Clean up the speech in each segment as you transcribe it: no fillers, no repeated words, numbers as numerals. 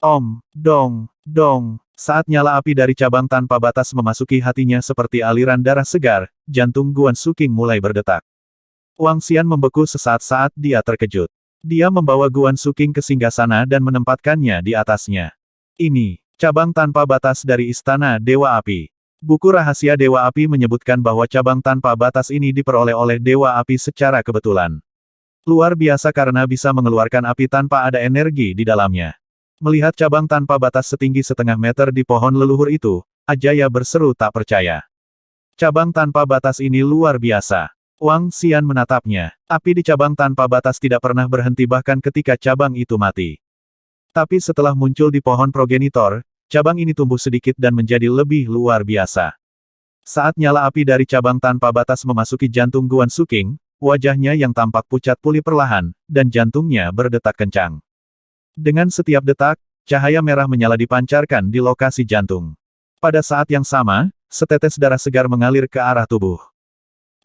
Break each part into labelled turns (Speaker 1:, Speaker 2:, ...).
Speaker 1: Om, dong, dong. Saat nyala api dari cabang tanpa batas memasuki hatinya seperti aliran darah segar, jantung Guan Suking mulai berdetak. Wang Xian membeku sesaat saat dia terkejut. Dia membawa Guan Suking ke singgasana dan menempatkannya di atasnya. Ini, cabang tanpa batas dari Istana Dewa Api. Buku rahasia Dewa Api menyebutkan bahwa cabang tanpa batas ini diperoleh oleh Dewa Api secara kebetulan. Luar biasa karena bisa mengeluarkan api tanpa ada energi di dalamnya. Melihat cabang tanpa batas setinggi setengah meter di pohon leluhur itu, Ajaya berseru tak percaya. Cabang tanpa batas ini luar biasa. Wang Xian menatapnya. Api di cabang tanpa batas tidak pernah berhenti bahkan ketika cabang itu mati. Tapi setelah muncul di pohon progenitor, cabang ini tumbuh sedikit dan menjadi lebih luar biasa. Saat nyala api dari cabang tanpa batas memasuki jantung Guan Suking, wajahnya yang tampak pucat pulih perlahan, dan jantungnya berdetak kencang. Dengan setiap detak, cahaya merah menyala dipancarkan di lokasi jantung. Pada saat yang sama, setetes darah segar mengalir ke arah tubuh.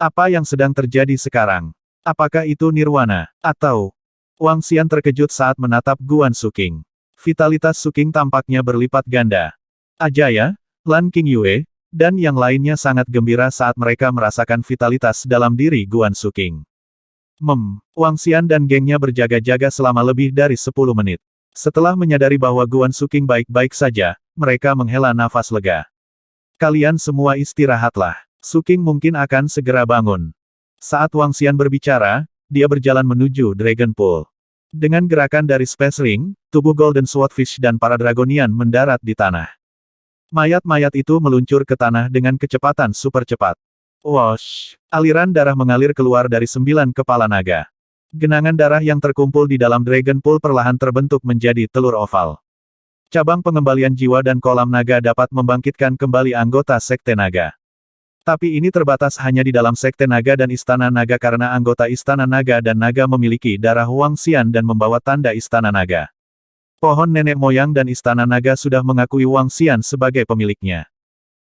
Speaker 1: Apa yang sedang terjadi sekarang? Apakah itu nirwana? Atau... Wang Xian terkejut saat menatap Guan Suking. Vitalitas Suking tampaknya berlipat ganda. Ajaya, Lan Qingyue, dan yang lainnya sangat gembira saat mereka merasakan vitalitas dalam diri Guan Suking. Wang Xian dan gengnya berjaga-jaga selama lebih dari 10 menit. Setelah menyadari bahwa Guan Suking baik-baik saja, mereka menghela nafas lega. Kalian semua istirahatlah. Suking mungkin akan segera bangun. Saat Wang Xian berbicara, dia berjalan menuju Dragon Pool. Dengan gerakan dari Space Ring, tubuh Golden Swordfish dan para Dragonian mendarat di tanah. Mayat-mayat itu meluncur ke tanah dengan kecepatan super cepat. Wosh! Aliran darah mengalir keluar dari 9 kepala naga. Genangan darah yang terkumpul di dalam Dragon Pool perlahan terbentuk menjadi telur oval. Cabang pengembalian jiwa dan kolam naga dapat membangkitkan kembali anggota Sekte Naga. Tapi ini terbatas hanya di dalam Sekte Naga dan Istana Naga karena anggota Istana Naga dan Naga memiliki darah Wang Xian dan membawa tanda Istana Naga. Pohon nenek moyang dan Istana Naga sudah mengakui Wang Xian sebagai pemiliknya.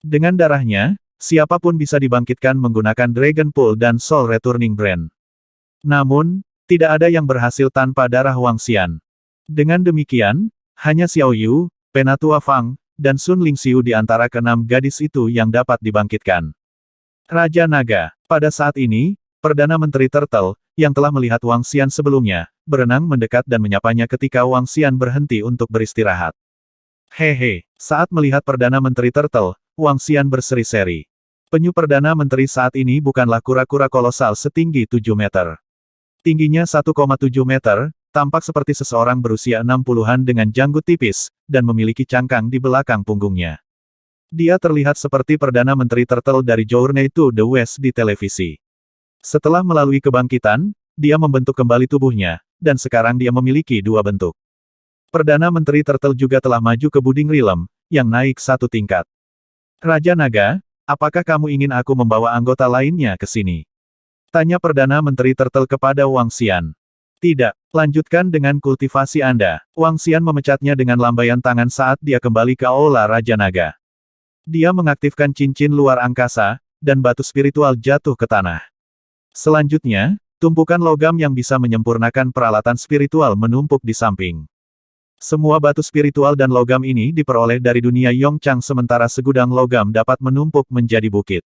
Speaker 1: Dengan darahnya, siapapun bisa dibangkitkan menggunakan Dragon Pool dan Soul Returning Brand. Namun, tidak ada yang berhasil tanpa darah Wang Xian. Dengan demikian, hanya Xiao Yu, Penatua Fang, dan Sun Lingxiu di antara keenam gadis itu yang dapat dibangkitkan. Raja Naga. Pada saat ini, Perdana Menteri Turtle, yang telah melihat Wang Xian sebelumnya, berenang mendekat dan menyapanya ketika Wang Xian berhenti untuk beristirahat. Hehe, saat melihat Perdana Menteri Turtle, Wang Xian berseri-seri. Penyu Perdana Menteri saat ini bukanlah kura-kura kolosal setinggi 7 meter. Tingginya 1,7 meter, tampak seperti seseorang berusia 60-an dengan janggut tipis, dan memiliki cangkang di belakang punggungnya. Dia terlihat seperti Perdana Menteri Turtle dari Journey to the West di televisi. Setelah melalui kebangkitan, dia membentuk kembali tubuhnya, dan sekarang dia memiliki 2 bentuk. Perdana Menteri Turtle juga telah maju ke Buding Realm, yang naik 1 tingkat. Raja Naga, apakah kamu ingin aku membawa anggota lainnya ke sini? Tanya Perdana Menteri Turtle kepada Wang Xian. Tidak, lanjutkan dengan kultivasi Anda. Wang Xian memecatnya dengan lambaian tangan saat dia kembali ke Aula Raja Naga. Dia mengaktifkan cincin luar angkasa, dan batu spiritual jatuh ke tanah. Selanjutnya, tumpukan logam yang bisa menyempurnakan peralatan spiritual menumpuk di samping. Semua batu spiritual dan logam ini diperoleh dari dunia Yongchang sementara segudang logam dapat menumpuk menjadi bukit.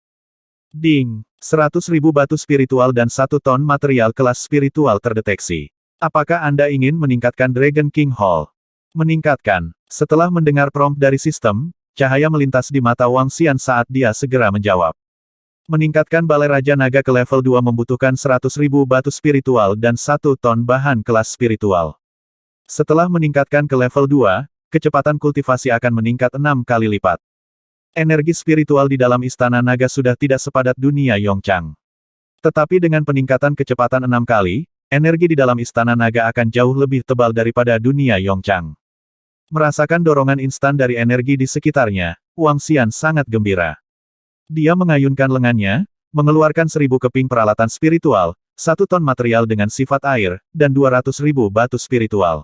Speaker 1: Ding! 100.000 batu spiritual dan 1 ton material kelas spiritual terdeteksi. Apakah Anda ingin meningkatkan Dragon King Hall? Meningkatkan. Setelah mendengar prompt dari sistem, cahaya melintas di mata Wang Xian saat dia segera menjawab. Meningkatkan Balai Raja Naga ke level 2 membutuhkan 100.000 batu spiritual dan 1 ton bahan kelas spiritual. Setelah meningkatkan ke level 2, kecepatan kultivasi akan meningkat 6 kali lipat. Energi spiritual di dalam Istana Naga sudah tidak sepadat dunia Yongchang. Tetapi dengan peningkatan kecepatan 6 kali, energi di dalam Istana Naga akan jauh lebih tebal daripada dunia Yongchang. Merasakan dorongan instan dari energi di sekitarnya, Wang Xian sangat gembira. Dia mengayunkan lengannya, mengeluarkan 1000 keping peralatan spiritual, 1 ton material dengan sifat air, dan 200.000 batu spiritual.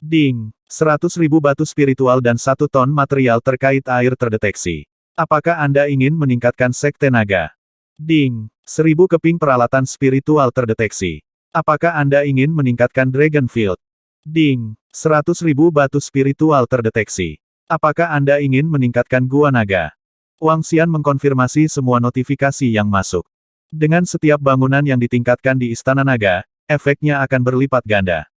Speaker 1: Ding! 100.000 batu spiritual dan 1 ton material terkait air terdeteksi. Apakah Anda ingin meningkatkan Sekte Naga? Ding! 1000 keping peralatan spiritual terdeteksi. Apakah Anda ingin meningkatkan Dragon Field? Ding! 100.000 batu spiritual terdeteksi. Apakah Anda ingin meningkatkan Gua Naga? Wang Xian mengkonfirmasi semua notifikasi yang masuk. Dengan setiap bangunan yang ditingkatkan di Istana Naga, efeknya akan berlipat ganda.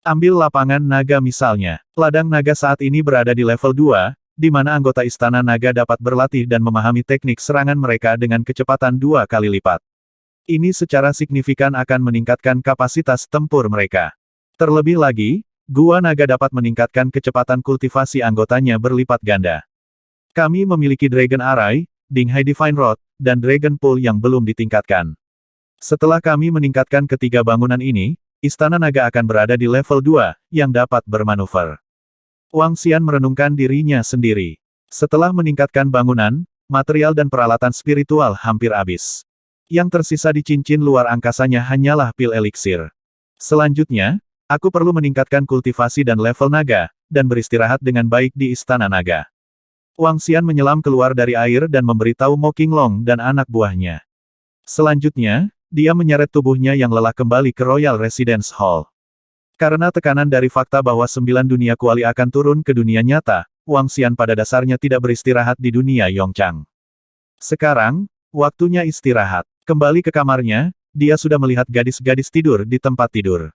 Speaker 1: Ambil lapangan naga misalnya. Ladang naga saat ini berada di level 2, di mana anggota Istana Naga dapat berlatih dan memahami teknik serangan mereka dengan kecepatan 2 kali lipat. Ini secara signifikan akan meningkatkan kapasitas tempur mereka. Terlebih lagi, Gua Naga dapat meningkatkan kecepatan kultivasi anggotanya berlipat ganda. Kami memiliki Dragon Array, Dinghai Divine Rod, dan Dragon Pool yang belum ditingkatkan. Setelah kami meningkatkan ketiga bangunan ini, Istana Naga akan berada di level 2, yang dapat bermanuver. Wang Xian merenungkan dirinya sendiri. Setelah meningkatkan bangunan, material dan peralatan spiritual hampir habis. Yang tersisa di cincin luar angkasanya hanyalah pil eliksir. Selanjutnya, aku perlu meningkatkan kultivasi dan level naga, dan beristirahat dengan baik di Istana Naga. Wang Xian menyelam keluar dari air dan memberitahu Mo Qinglong dan anak buahnya. Selanjutnya, dia menyeret tubuhnya yang lelah kembali ke Royal Residence Hall. Karena tekanan dari fakta bahwa 9 dunia kuali akan turun ke dunia nyata, Wang Xian pada dasarnya tidak beristirahat di dunia Yongchang. Sekarang, waktunya istirahat. Kembali ke kamarnya, dia sudah melihat gadis-gadis tidur di tempat tidur.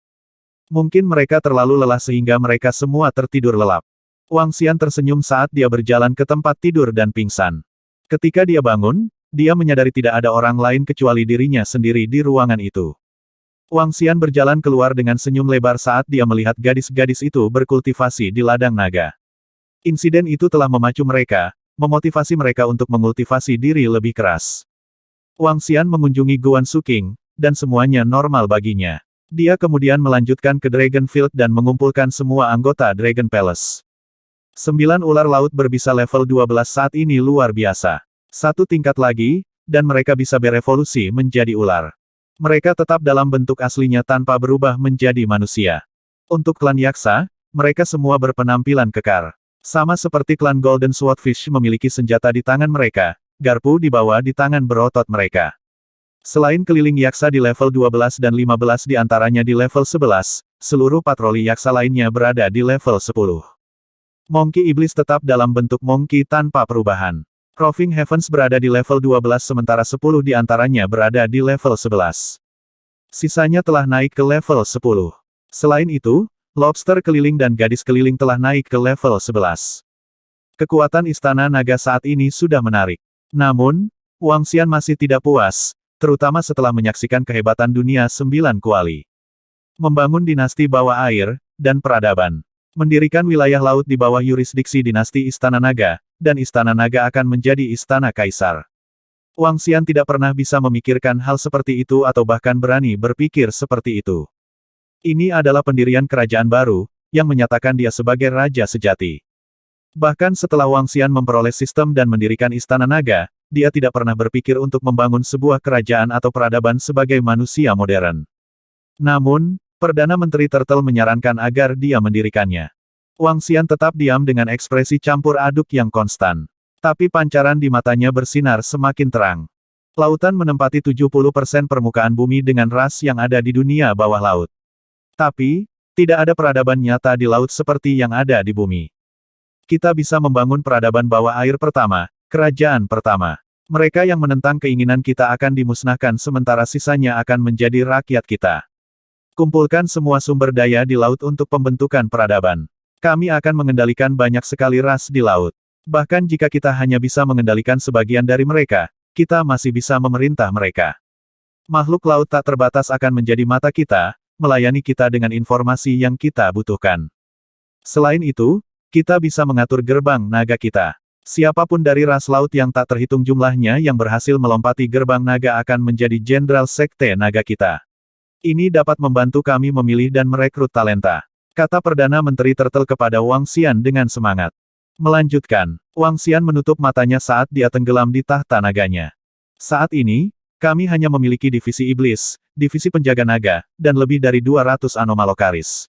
Speaker 1: Mungkin mereka terlalu lelah sehingga mereka semua tertidur lelap. Wang Xian tersenyum saat dia berjalan ke tempat tidur dan pingsan. Ketika dia bangun, dia menyadari tidak ada orang lain kecuali dirinya sendiri di ruangan itu. Wang Xian berjalan keluar dengan senyum lebar saat dia melihat gadis-gadis itu berkultivasi di ladang naga. Insiden itu telah memacu mereka, memotivasi mereka untuk mengultivasi diri lebih keras. Wang Xian mengunjungi Guan Suking, dan semuanya normal baginya. Dia kemudian melanjutkan ke Dragon Field dan mengumpulkan semua anggota Dragon Palace. 9 ular laut berbisa level 12 saat ini luar biasa. Satu tingkat lagi, dan mereka bisa berevolusi menjadi ular. Mereka tetap dalam bentuk aslinya tanpa berubah menjadi manusia. Untuk klan Yaksa, mereka semua berpenampilan kekar. Sama seperti klan Golden Swordfish memiliki senjata di tangan mereka, garpu dibawa di tangan berotot mereka. Selain keliling Yaksa di level 12 dan 15 di antaranya di level 11, seluruh patroli Yaksa lainnya berada di level 10. Monkey Iblis tetap dalam bentuk monkey tanpa perubahan. Roving Heavens berada di level 12 sementara 10 di antaranya berada di level 11. Sisanya telah naik ke level 10. Selain itu, Lobster keliling dan gadis keliling telah naik ke level 11. Kekuatan Istana Naga saat ini sudah menarik. Namun, Wang Xian masih tidak puas, terutama setelah menyaksikan kehebatan dunia 9 kuali. Membangun dinasti bawah air, dan peradaban. Mendirikan wilayah laut di bawah yurisdiksi dinasti Istana Naga, dan Istana Naga akan menjadi Istana Kaisar. Wang Xian tidak pernah bisa memikirkan hal seperti itu atau bahkan berani berpikir seperti itu. Ini adalah pendirian kerajaan baru, yang menyatakan dia sebagai raja sejati. Bahkan setelah Wang Xian memperoleh sistem dan mendirikan Istana Naga, dia tidak pernah berpikir untuk membangun sebuah kerajaan atau peradaban sebagai manusia modern. Namun, Perdana Menteri Turtle menyarankan agar dia mendirikannya. Wang Xian tetap diam dengan ekspresi campur aduk yang konstan. Tapi pancaran di matanya bersinar semakin terang. Lautan menempati 70% permukaan bumi dengan ras yang ada di dunia bawah laut. Tapi, tidak ada peradaban nyata di laut seperti yang ada di bumi. Kita bisa membangun peradaban bawah air pertama, kerajaan pertama. Mereka yang menentang keinginan kita akan dimusnahkan sementara sisanya akan menjadi rakyat kita. Kumpulkan semua sumber daya di laut untuk pembentukan peradaban. Kami akan mengendalikan banyak sekali ras di laut. Bahkan jika kita hanya bisa mengendalikan sebagian dari mereka, kita masih bisa memerintah mereka. Makhluk laut tak terbatas akan menjadi mata kita, melayani kita dengan informasi yang kita butuhkan. Selain itu, kita bisa mengatur gerbang naga kita. Siapapun dari ras laut yang tak terhitung jumlahnya yang berhasil melompati gerbang naga akan menjadi jenderal sekte naga kita. Ini dapat membantu kami memilih dan merekrut talenta. Kata Perdana Menteri Turtle kepada Wang Xian dengan semangat. Melanjutkan, Wang Xian menutup matanya saat dia tenggelam di tahta naganya. Saat ini, kami hanya memiliki divisi iblis, divisi penjaga naga, dan lebih dari 200 anomalokaris.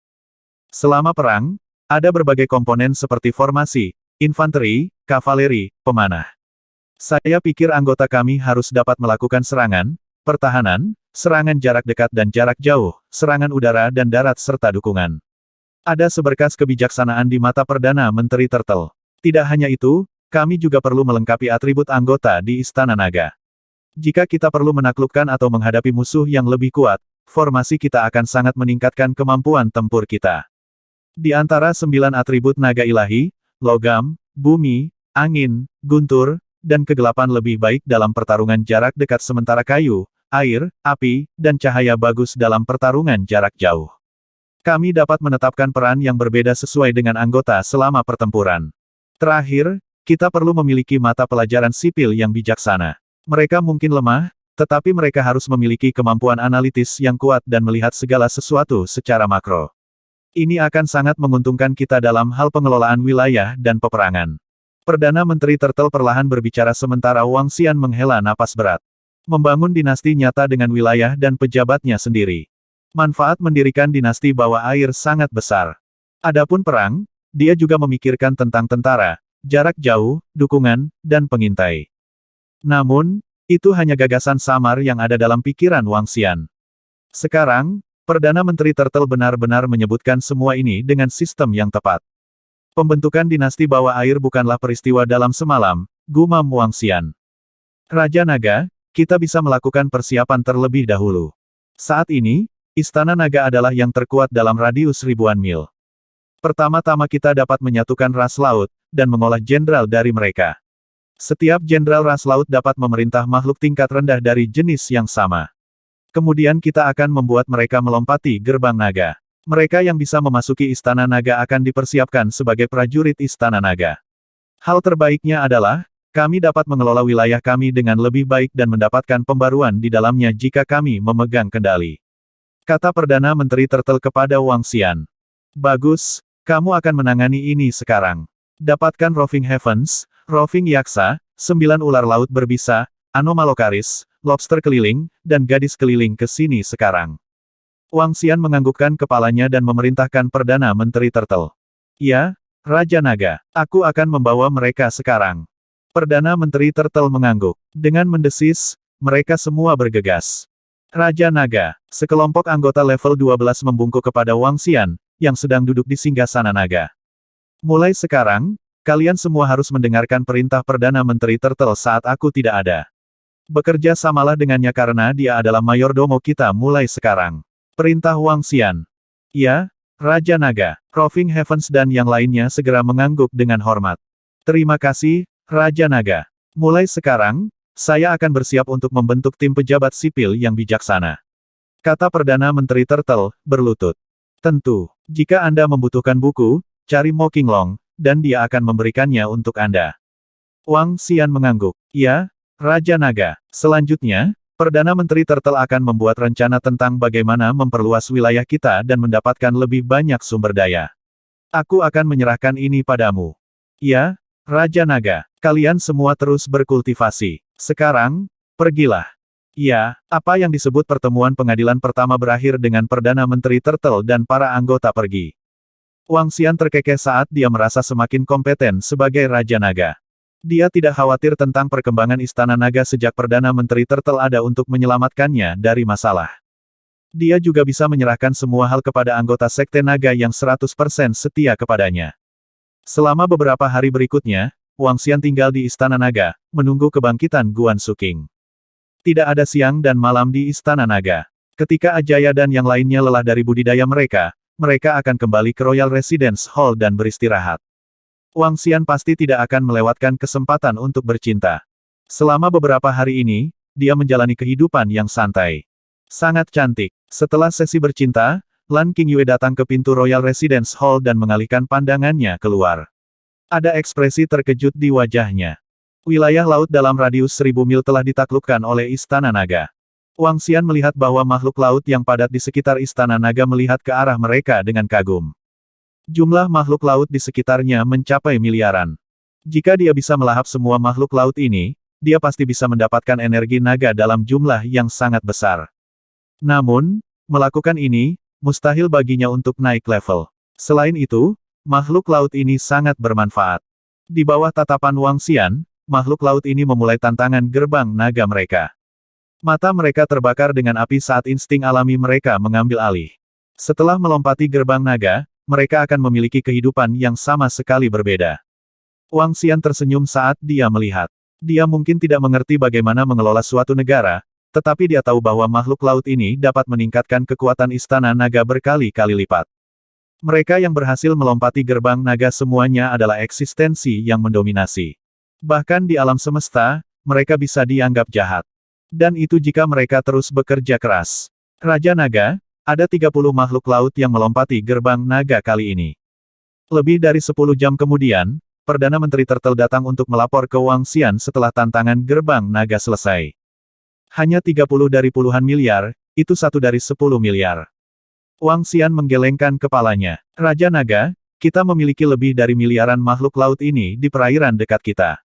Speaker 1: Selama perang, ada berbagai komponen seperti formasi, infanteri, kavaleri, pemanah. Saya pikir anggota kami harus dapat melakukan serangan, pertahanan, serangan jarak dekat dan jarak jauh, serangan udara dan darat serta dukungan. Ada seberkas kebijaksanaan di mata Perdana Menteri Turtle. Tidak hanya itu, kami juga perlu melengkapi atribut anggota di Istana Naga. Jika kita perlu menaklukkan atau menghadapi musuh yang lebih kuat, formasi kita akan sangat meningkatkan kemampuan tempur kita. Di antara 9 atribut naga ilahi, logam, bumi, angin, guntur, dan kegelapan lebih baik dalam pertarungan jarak dekat sementara kayu, air, api, dan cahaya bagus dalam pertarungan jarak jauh. Kami dapat menetapkan peran yang berbeda sesuai dengan anggota selama pertempuran. Terakhir, kita perlu memiliki mata pelajaran sipil yang bijaksana. Mereka mungkin lemah, tetapi mereka harus memiliki kemampuan analitis yang kuat dan melihat segala sesuatu secara makro. Ini akan sangat menguntungkan kita dalam hal pengelolaan wilayah dan peperangan. Perdana Menteri Turtle perlahan berbicara sementara Wang Xian menghela napas berat. Membangun dinasti nyata dengan wilayah dan pejabatnya sendiri. Manfaat mendirikan dinasti bawah air sangat besar. Adapun perang, dia juga memikirkan tentang tentara, jarak jauh, dukungan, dan pengintai. Namun, itu hanya gagasan samar yang ada dalam pikiran Wang Xian. Sekarang, Perdana Menteri Turtle benar-benar menyebutkan semua ini dengan sistem yang tepat. Pembentukan dinasti bawah air bukanlah peristiwa dalam semalam, gumam Wang Xian. Raja Naga, kita bisa melakukan persiapan terlebih dahulu. Saat ini, Istana Naga adalah yang terkuat dalam radius ribuan mil. Pertama-tama kita dapat menyatukan ras laut, dan mengolah jenderal dari mereka. Setiap jenderal ras laut dapat memerintah makhluk tingkat rendah dari jenis yang sama. Kemudian kita akan membuat mereka melompati gerbang naga. Mereka yang bisa memasuki Istana Naga akan dipersiapkan sebagai prajurit Istana Naga. Hal terbaiknya adalah, kami dapat mengelola wilayah kami dengan lebih baik dan mendapatkan pembaruan di dalamnya jika kami memegang kendali. Kata Perdana Menteri Turtle kepada Wang Xian. Bagus, kamu akan menangani ini sekarang. Dapatkan Roving Heavens, Roving Yaksa, 9 ular laut berbisa, Anomalocaris, lobster keliling, dan gadis keliling ke sini sekarang. Wang Xian menganggukkan kepalanya dan memerintahkan Perdana Menteri Turtle. Ya, Raja Naga, aku akan membawa mereka sekarang. Perdana Menteri Turtle mengangguk. Dengan mendesis, mereka semua bergegas. Raja Naga, sekelompok anggota level 12 membungkuk kepada Wang Xian, yang sedang duduk di singgasana naga. Mulai sekarang, kalian semua harus mendengarkan perintah Perdana Menteri Turtle saat aku tidak ada. Bekerja samalah dengannya karena dia adalah mayordomo kita mulai sekarang. Perintah Wang Xian. Ya, Raja Naga, Roving Heavens dan yang lainnya segera mengangguk dengan hormat. Terima kasih, Raja Naga. Mulai sekarang, saya akan bersiap untuk membentuk tim pejabat sipil yang bijaksana. Kata Perdana Menteri Turtle, berlutut. Tentu, jika Anda membutuhkan buku, cari Mo Qinglong, dan dia akan memberikannya untuk Anda. Wang Xian mengangguk. Ya, Raja Naga. Selanjutnya, Perdana Menteri Turtle akan membuat rencana tentang bagaimana memperluas wilayah kita dan mendapatkan lebih banyak sumber daya. Aku akan menyerahkan ini padamu. Ya, Raja Naga. Kalian semua terus berkultivasi. Sekarang, pergilah. Ya, apa yang disebut pertemuan pengadilan pertama berakhir dengan Perdana Menteri Turtle dan para anggota pergi. Wang Xian terkekeh saat dia merasa semakin kompeten sebagai Raja Naga. Dia tidak khawatir tentang perkembangan Istana Naga sejak Perdana Menteri Turtle ada untuk menyelamatkannya dari masalah. Dia juga bisa menyerahkan semua hal kepada anggota Sekte Naga yang 100% setia kepadanya. Selama beberapa hari berikutnya, Wang Xian tinggal di Istana Naga, menunggu kebangkitan Guan Suking. Tidak ada siang dan malam di Istana Naga. Ketika Ajaya dan yang lainnya lelah dari budidaya mereka, mereka akan kembali ke Royal Residence Hall dan beristirahat. Wang Xian pasti tidak akan melewatkan kesempatan untuk bercinta. Selama beberapa hari ini, dia menjalani kehidupan yang santai. Sangat cantik. Setelah sesi bercinta, Lan Qingyue datang ke pintu Royal Residence Hall dan mengalihkan pandangannya keluar. Ada ekspresi terkejut di wajahnya. Wilayah laut dalam radius 1000 mil telah ditaklukkan oleh Istana Naga. Wang Xian melihat bahwa makhluk laut yang padat di sekitar Istana Naga melihat ke arah mereka dengan kagum. Jumlah makhluk laut di sekitarnya mencapai miliaran. Jika dia bisa melahap semua makhluk laut ini, dia pasti bisa mendapatkan energi naga dalam jumlah yang sangat besar. Namun, melakukan ini, mustahil baginya untuk naik level. Selain itu, makhluk laut ini sangat bermanfaat. Di bawah tatapan Wang Xian, makhluk laut ini memulai tantangan gerbang naga mereka. Mata mereka terbakar dengan api saat insting alami mereka mengambil alih. Setelah melompati gerbang naga, mereka akan memiliki kehidupan yang sama sekali berbeda. Wang Xian tersenyum saat dia melihat. Dia mungkin tidak mengerti bagaimana mengelola suatu negara, tetapi dia tahu bahwa makhluk laut ini dapat meningkatkan kekuatan istana naga berkali-kali lipat. Mereka yang berhasil melompati gerbang naga semuanya adalah eksistensi yang mendominasi. Bahkan di alam semesta, mereka bisa dianggap jahat. Dan itu jika mereka terus bekerja keras. Raja Naga, ada 30 makhluk laut yang melompati gerbang naga kali ini. Lebih dari 10 jam kemudian, Perdana Menteri Turtle datang untuk melapor ke Wang Xian setelah tantangan gerbang naga selesai. Hanya 30 dari puluhan miliar, itu 1 dari 10 miliar. Wang Xian menggelengkan kepalanya. Raja Naga, kita memiliki lebih dari miliaran makhluk laut ini di perairan dekat kita.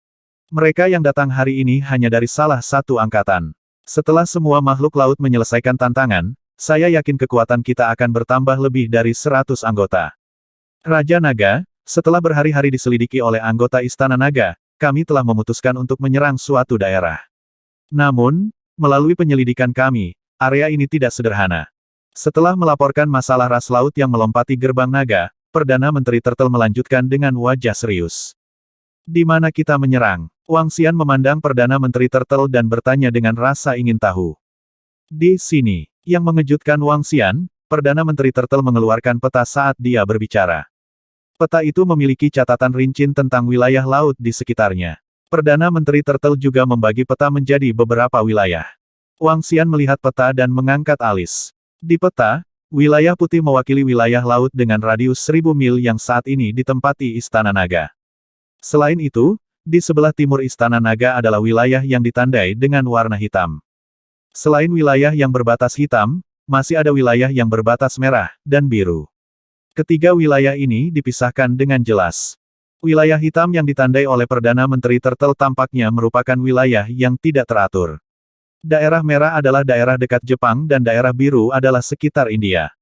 Speaker 1: Mereka yang datang hari ini hanya dari salah satu angkatan. Setelah semua makhluk laut menyelesaikan tantangan, saya yakin kekuatan kita akan bertambah lebih dari 100 anggota. Raja Naga, setelah berhari-hari diselidiki oleh anggota Istana Naga, kami telah memutuskan untuk menyerang suatu daerah. Namun, melalui penyelidikan kami, area ini tidak sederhana. Setelah melaporkan masalah ras laut yang melompati gerbang naga, Perdana Menteri Turtle melanjutkan dengan wajah serius. Di mana kita menyerang? Wang Xian memandang Perdana Menteri Turtle dan bertanya dengan rasa ingin tahu. Di sini, yang mengejutkan Wang Xian, Perdana Menteri Turtle mengeluarkan peta saat dia berbicara. Peta itu memiliki catatan rinci tentang wilayah laut di sekitarnya. Perdana Menteri Turtle juga membagi peta menjadi beberapa wilayah. Wang Xian melihat peta dan mengangkat alis. Di peta, wilayah putih mewakili wilayah laut dengan radius 1000 mil yang saat ini ditempati Istana Naga. Selain itu, di sebelah timur Istana Naga adalah wilayah yang ditandai dengan warna hitam. Selain wilayah yang berbatas hitam, masih ada wilayah yang berbatas merah dan biru. Ketiga wilayah ini dipisahkan dengan jelas. Wilayah hitam yang ditandai oleh Perdana Menteri Turtle tampaknya merupakan wilayah yang tidak teratur. Daerah merah adalah daerah dekat Jepang dan daerah biru adalah sekitar India.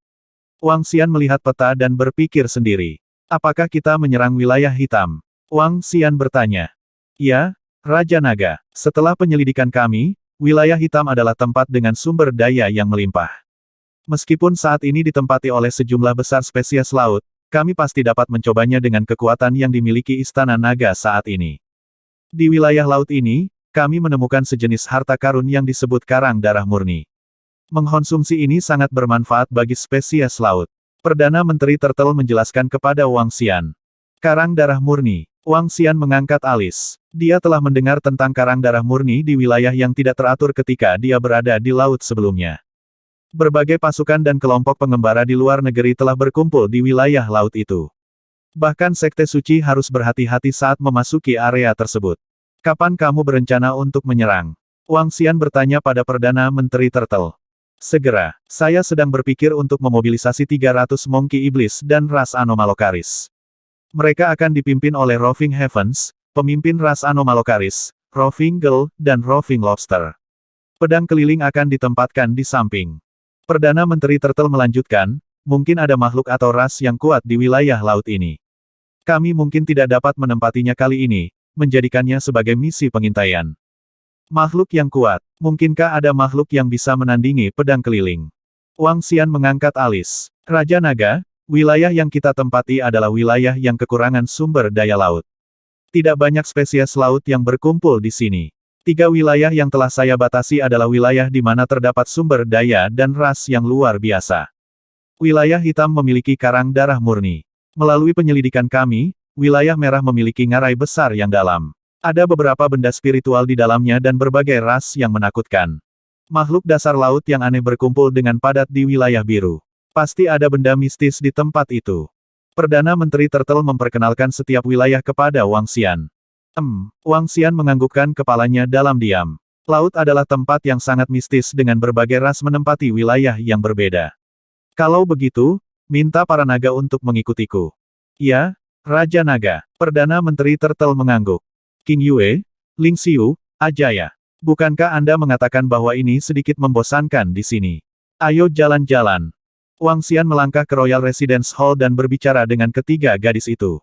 Speaker 1: Wang Xian melihat peta dan berpikir sendiri. Apakah kita menyerang wilayah hitam? Wang Xian bertanya. Ya, Raja Naga. Setelah penyelidikan kami, wilayah hitam adalah tempat dengan sumber daya yang melimpah. Meskipun saat ini ditempati oleh sejumlah besar spesies laut, kami pasti dapat mencobanya dengan kekuatan yang dimiliki Istana Naga saat ini. Di wilayah laut ini, kami menemukan sejenis harta karun yang disebut karang darah murni. Mengkonsumsi ini sangat bermanfaat bagi spesies laut. Perdana Menteri Turtle menjelaskan kepada Wang Xian. Karang darah murni. Wang Xian mengangkat alis. Dia telah mendengar tentang karang darah murni di wilayah yang tidak teratur ketika dia berada di laut sebelumnya. Berbagai pasukan dan kelompok pengembara di luar negeri telah berkumpul di wilayah laut itu. Bahkan Sekte Suci harus berhati-hati saat memasuki area tersebut. Kapan kamu berencana untuk menyerang? Wang Xian bertanya pada Perdana Menteri Turtle. Segera, saya sedang berpikir untuk memobilisasi 300 Monkey Iblis dan ras Anomalocaris. Mereka akan dipimpin oleh Roving Heavens, pemimpin ras Anomalocaris, Roving Gull, dan Roving Lobster. Pedang keliling akan ditempatkan di samping. Perdana Menteri Turtle melanjutkan, mungkin ada makhluk atau ras yang kuat di wilayah laut ini. Kami mungkin tidak dapat menempatinya kali ini, menjadikannya sebagai misi pengintaian. Makhluk yang kuat, mungkinkah ada makhluk yang bisa menandingi pedang keliling? Wang Xian mengangkat alis. Raja Naga, wilayah yang kita tempati adalah wilayah yang kekurangan sumber daya laut. Tidak banyak spesies laut yang berkumpul di sini. 3 wilayah yang telah saya batasi adalah wilayah di mana terdapat sumber daya dan ras yang luar biasa. Wilayah hitam memiliki karang darah murni. Melalui penyelidikan kami, wilayah merah memiliki ngarai besar yang dalam. Ada beberapa benda spiritual di dalamnya dan berbagai ras yang menakutkan. Makhluk dasar laut yang aneh berkumpul dengan padat di wilayah biru. Pasti ada benda mistis di tempat itu. Perdana Menteri Turtle memperkenalkan setiap wilayah kepada Wang Xian. Wang Xian menganggukkan kepalanya dalam diam. Laut adalah tempat yang sangat mistis dengan berbagai ras menempati wilayah yang berbeda. Kalau begitu, minta para naga untuk mengikutiku. Ya, Raja Naga. Perdana Menteri Turtle mengangguk. King Yue, Ling Xiu, Ajaya. Bukankah Anda mengatakan bahwa ini sedikit membosankan di sini? Ayo jalan-jalan. Wang Xian melangkah ke Royal Residence Hall dan berbicara dengan ketiga gadis itu.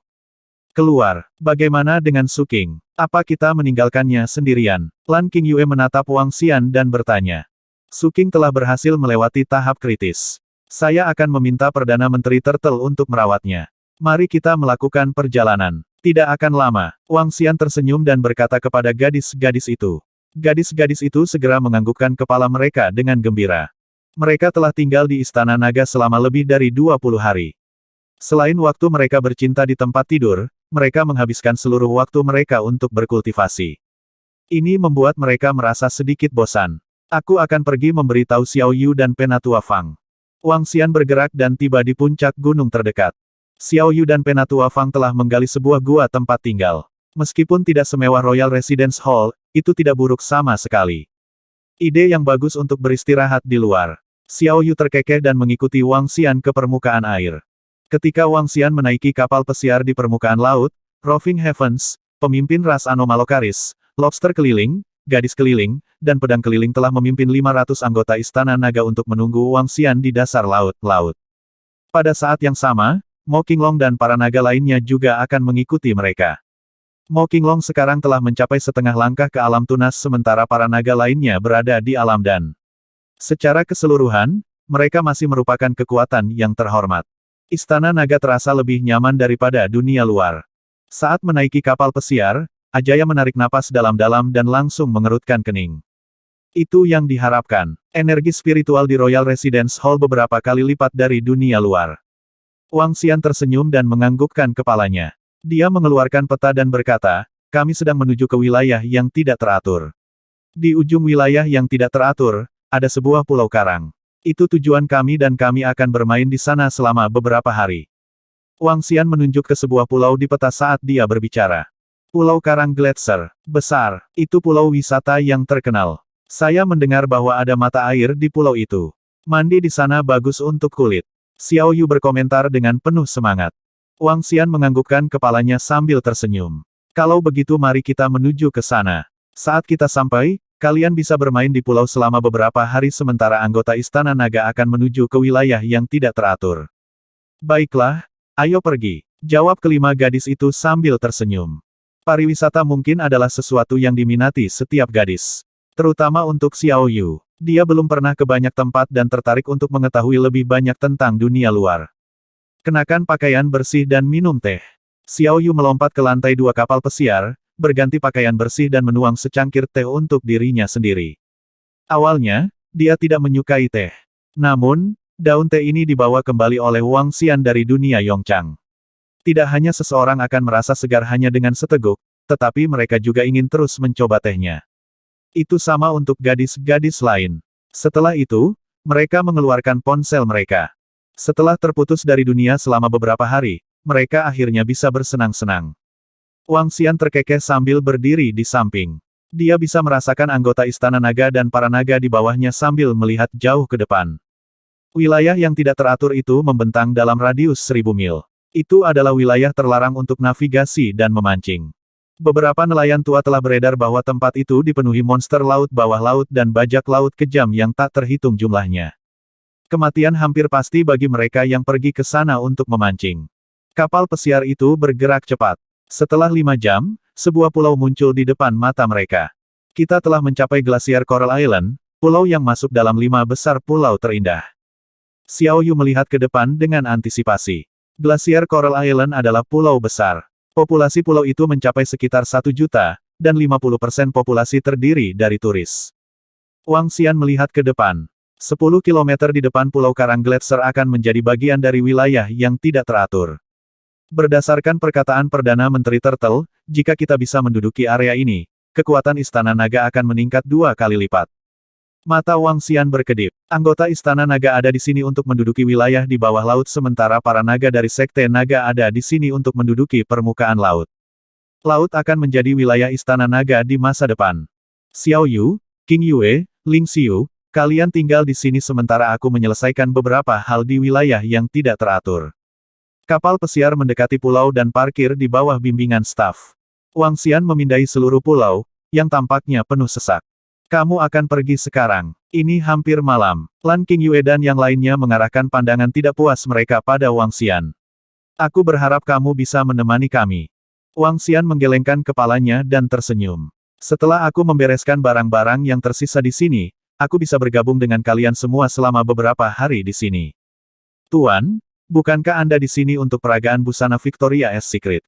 Speaker 1: Keluar. Bagaimana dengan Su King? Apa kita meninggalkannya sendirian? Lan King Yue menatap Wang Xian dan bertanya. Su King telah berhasil melewati tahap kritis. Saya akan meminta Perdana Menteri Turtle untuk merawatnya. Mari kita melakukan perjalanan. Tidak akan lama. Wang Xian tersenyum dan berkata kepada gadis-gadis itu. Gadis-gadis itu segera menganggukkan kepala mereka dengan gembira. Mereka telah tinggal di Istana Naga selama lebih dari 20 hari. Selain waktu mereka bercinta di tempat tidur, mereka menghabiskan seluruh waktu mereka untuk berkultivasi. Ini membuat mereka merasa sedikit bosan. Aku akan pergi memberitahu Xiao Yu dan Penatua Fang. Wang Xian bergerak dan tiba di puncak gunung terdekat. Xiao Yu dan Penatua Fang telah menggali sebuah gua tempat tinggal. Meskipun tidak semewah Royal Residence Hall, itu tidak buruk sama sekali. Ide yang bagus untuk beristirahat di luar. Xiao Yu terkekeh dan mengikuti Wang Xian ke permukaan air. Ketika Wang Xian menaiki kapal pesiar di permukaan laut, Roving Heavens, pemimpin ras Anomalocaris, lobster keliling, gadis keliling, dan pedang keliling telah memimpin 500 anggota Istana Naga untuk menunggu Wang Xian di dasar laut. Pada saat yang sama, Mo Qinglong dan para naga lainnya juga akan mengikuti mereka. Mo Qinglong sekarang telah mencapai setengah langkah ke alam tunas sementara para naga lainnya berada di alam dan. Secara keseluruhan, mereka masih merupakan kekuatan yang terhormat. Istana Naga terasa lebih nyaman daripada dunia luar. Saat menaiki kapal pesiar, Ajaya menarik napas dalam-dalam dan langsung mengerutkan kening. Itu yang diharapkan. Energi spiritual di Royal Residence Hall beberapa kali lipat dari dunia luar. Wang Xian tersenyum dan menganggukkan kepalanya. Dia mengeluarkan peta dan berkata, kami sedang menuju ke wilayah yang tidak teratur. Di ujung wilayah yang tidak teratur, ada sebuah pulau karang. Itu tujuan kami dan kami akan bermain di sana selama beberapa hari. Wang Xian menunjuk ke sebuah pulau di peta saat dia berbicara. Pulau Karang Gletser. Besar. Itu pulau wisata yang terkenal. Saya mendengar bahwa ada mata air di pulau itu. Mandi di sana bagus untuk kulit. Xiao Yu berkomentar dengan penuh semangat. Wang Xian menganggukkan kepalanya sambil tersenyum. Kalau begitu mari kita menuju ke sana. Saat kita sampai, kalian bisa bermain di pulau selama beberapa hari sementara anggota Istana Naga akan menuju ke wilayah yang tidak teratur. Baiklah, ayo pergi, jawab kelima gadis itu sambil tersenyum. Pariwisata mungkin adalah sesuatu yang diminati setiap gadis. Terutama untuk Xiao Yu. Dia belum pernah ke banyak tempat dan tertarik untuk mengetahui lebih banyak tentang dunia luar. Kenakan pakaian bersih dan minum teh. Xiao Yu melompat ke lantai 2 kapal pesiar, berganti pakaian bersih dan menuang secangkir teh untuk dirinya sendiri. Awalnya, dia tidak menyukai teh. Namun, daun teh ini dibawa kembali oleh Wang Xian dari dunia Yongchang. Tidak hanya seseorang akan merasa segar hanya dengan seteguk, tetapi mereka juga ingin terus mencoba tehnya. Itu sama untuk gadis-gadis lain. Setelah itu, mereka mengeluarkan ponsel mereka. Setelah terputus dari dunia selama beberapa hari, mereka akhirnya bisa bersenang-senang. Wang Xian terkekeh sambil berdiri di samping. Dia bisa merasakan anggota Istana Naga dan para naga di bawahnya sambil melihat jauh ke depan. Wilayah yang tidak teratur itu membentang dalam radius 1000 mil. Itu adalah wilayah terlarang untuk navigasi dan memancing. Beberapa nelayan tua telah beredar bahwa tempat itu dipenuhi monster laut bawah laut dan bajak laut kejam yang tak terhitung jumlahnya. Kematian hampir pasti bagi mereka yang pergi ke sana untuk memancing. Kapal pesiar itu bergerak cepat. Setelah 5 jam, sebuah pulau muncul di depan mata mereka. Kita telah mencapai Glasier Coral Island, pulau yang masuk dalam 5 besar pulau terindah. Xiao Yu melihat ke depan dengan antisipasi. Glasier Coral Island adalah pulau besar. Populasi pulau itu mencapai sekitar 1 juta, dan 50% populasi terdiri dari turis. Wang Xian melihat ke depan. 10 kilometer di depan Pulau Karang Gletser akan menjadi bagian dari wilayah yang tidak teratur. Berdasarkan perkataan Perdana Menteri Turtle, jika kita bisa menduduki area ini, kekuatan Istana Naga akan meningkat 2 kali lipat. Mata Wang Xian berkedip. Anggota Istana Naga ada di sini untuk menduduki wilayah di bawah laut sementara para naga dari Sekte Naga ada di sini untuk menduduki permukaan laut. Laut akan menjadi wilayah Istana Naga di masa depan. Xiao Yu, Qing Yue, Ling Xiu, kalian tinggal di sini sementara aku menyelesaikan beberapa hal di wilayah yang tidak teratur. Kapal pesiar mendekati pulau dan parkir di bawah bimbingan staf. Wang Xian memindai seluruh pulau, yang tampaknya penuh sesak. Kamu akan pergi sekarang. Ini hampir malam. Lan Qing Yue dan yang lainnya mengarahkan pandangan tidak puas mereka pada Wang Xian. Aku berharap kamu bisa menemani kami. Wang Xian menggelengkan kepalanya dan tersenyum. Setelah aku membereskan barang-barang yang tersisa di sini, aku bisa bergabung dengan kalian semua selama beberapa hari di sini. Tuan, bukankah Anda di sini untuk peragaan busana Victoria Secret?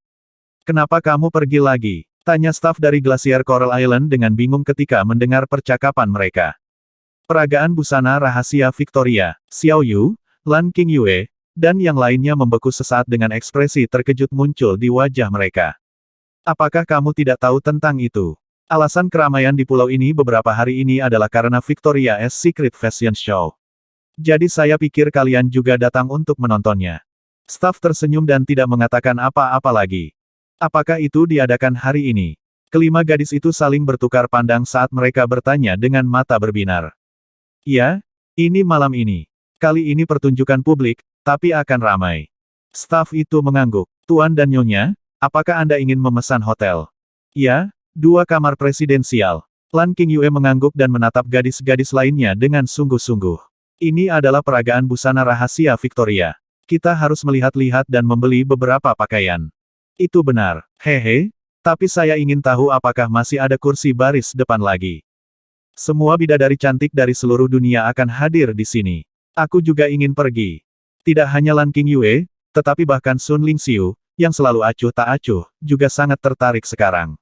Speaker 1: Kenapa kamu pergi lagi? Tanya staf dari Glacier Coral Island dengan bingung ketika mendengar percakapan mereka. Peragaan busana rahasia Victoria, Xiao Yu, Lan Qingyue, dan yang lainnya membeku sesaat dengan ekspresi terkejut muncul di wajah mereka. Apakah kamu tidak tahu tentang itu? Alasan keramaian di pulau ini beberapa hari ini adalah karena Victoria Secret Fashion Show. Jadi saya pikir kalian juga datang untuk menontonnya. Staf tersenyum dan tidak mengatakan apa-apa lagi. Apakah itu diadakan hari ini? Kelima gadis itu saling bertukar pandang saat mereka bertanya dengan mata berbinar. Ya, ini malam ini. Kali ini pertunjukan publik, tapi akan ramai. Staf itu mengangguk. Tuan dan Nyonya, apakah Anda ingin memesan hotel? Ya, 2 kamar presidensial. Lan Qingyue mengangguk dan menatap gadis-gadis lainnya dengan sungguh-sungguh. Ini adalah peragaan busana rahasia Victoria. Kita harus melihat-lihat dan membeli beberapa pakaian. Itu benar, hehe, tapi saya ingin tahu apakah masih ada kursi baris depan lagi. Semua bidadari cantik dari seluruh dunia akan hadir di sini. Aku juga ingin pergi. Tidak hanya Lan Qingyue, tetapi bahkan Sun Lingxiu, yang selalu acuh tak acuh, juga sangat tertarik sekarang.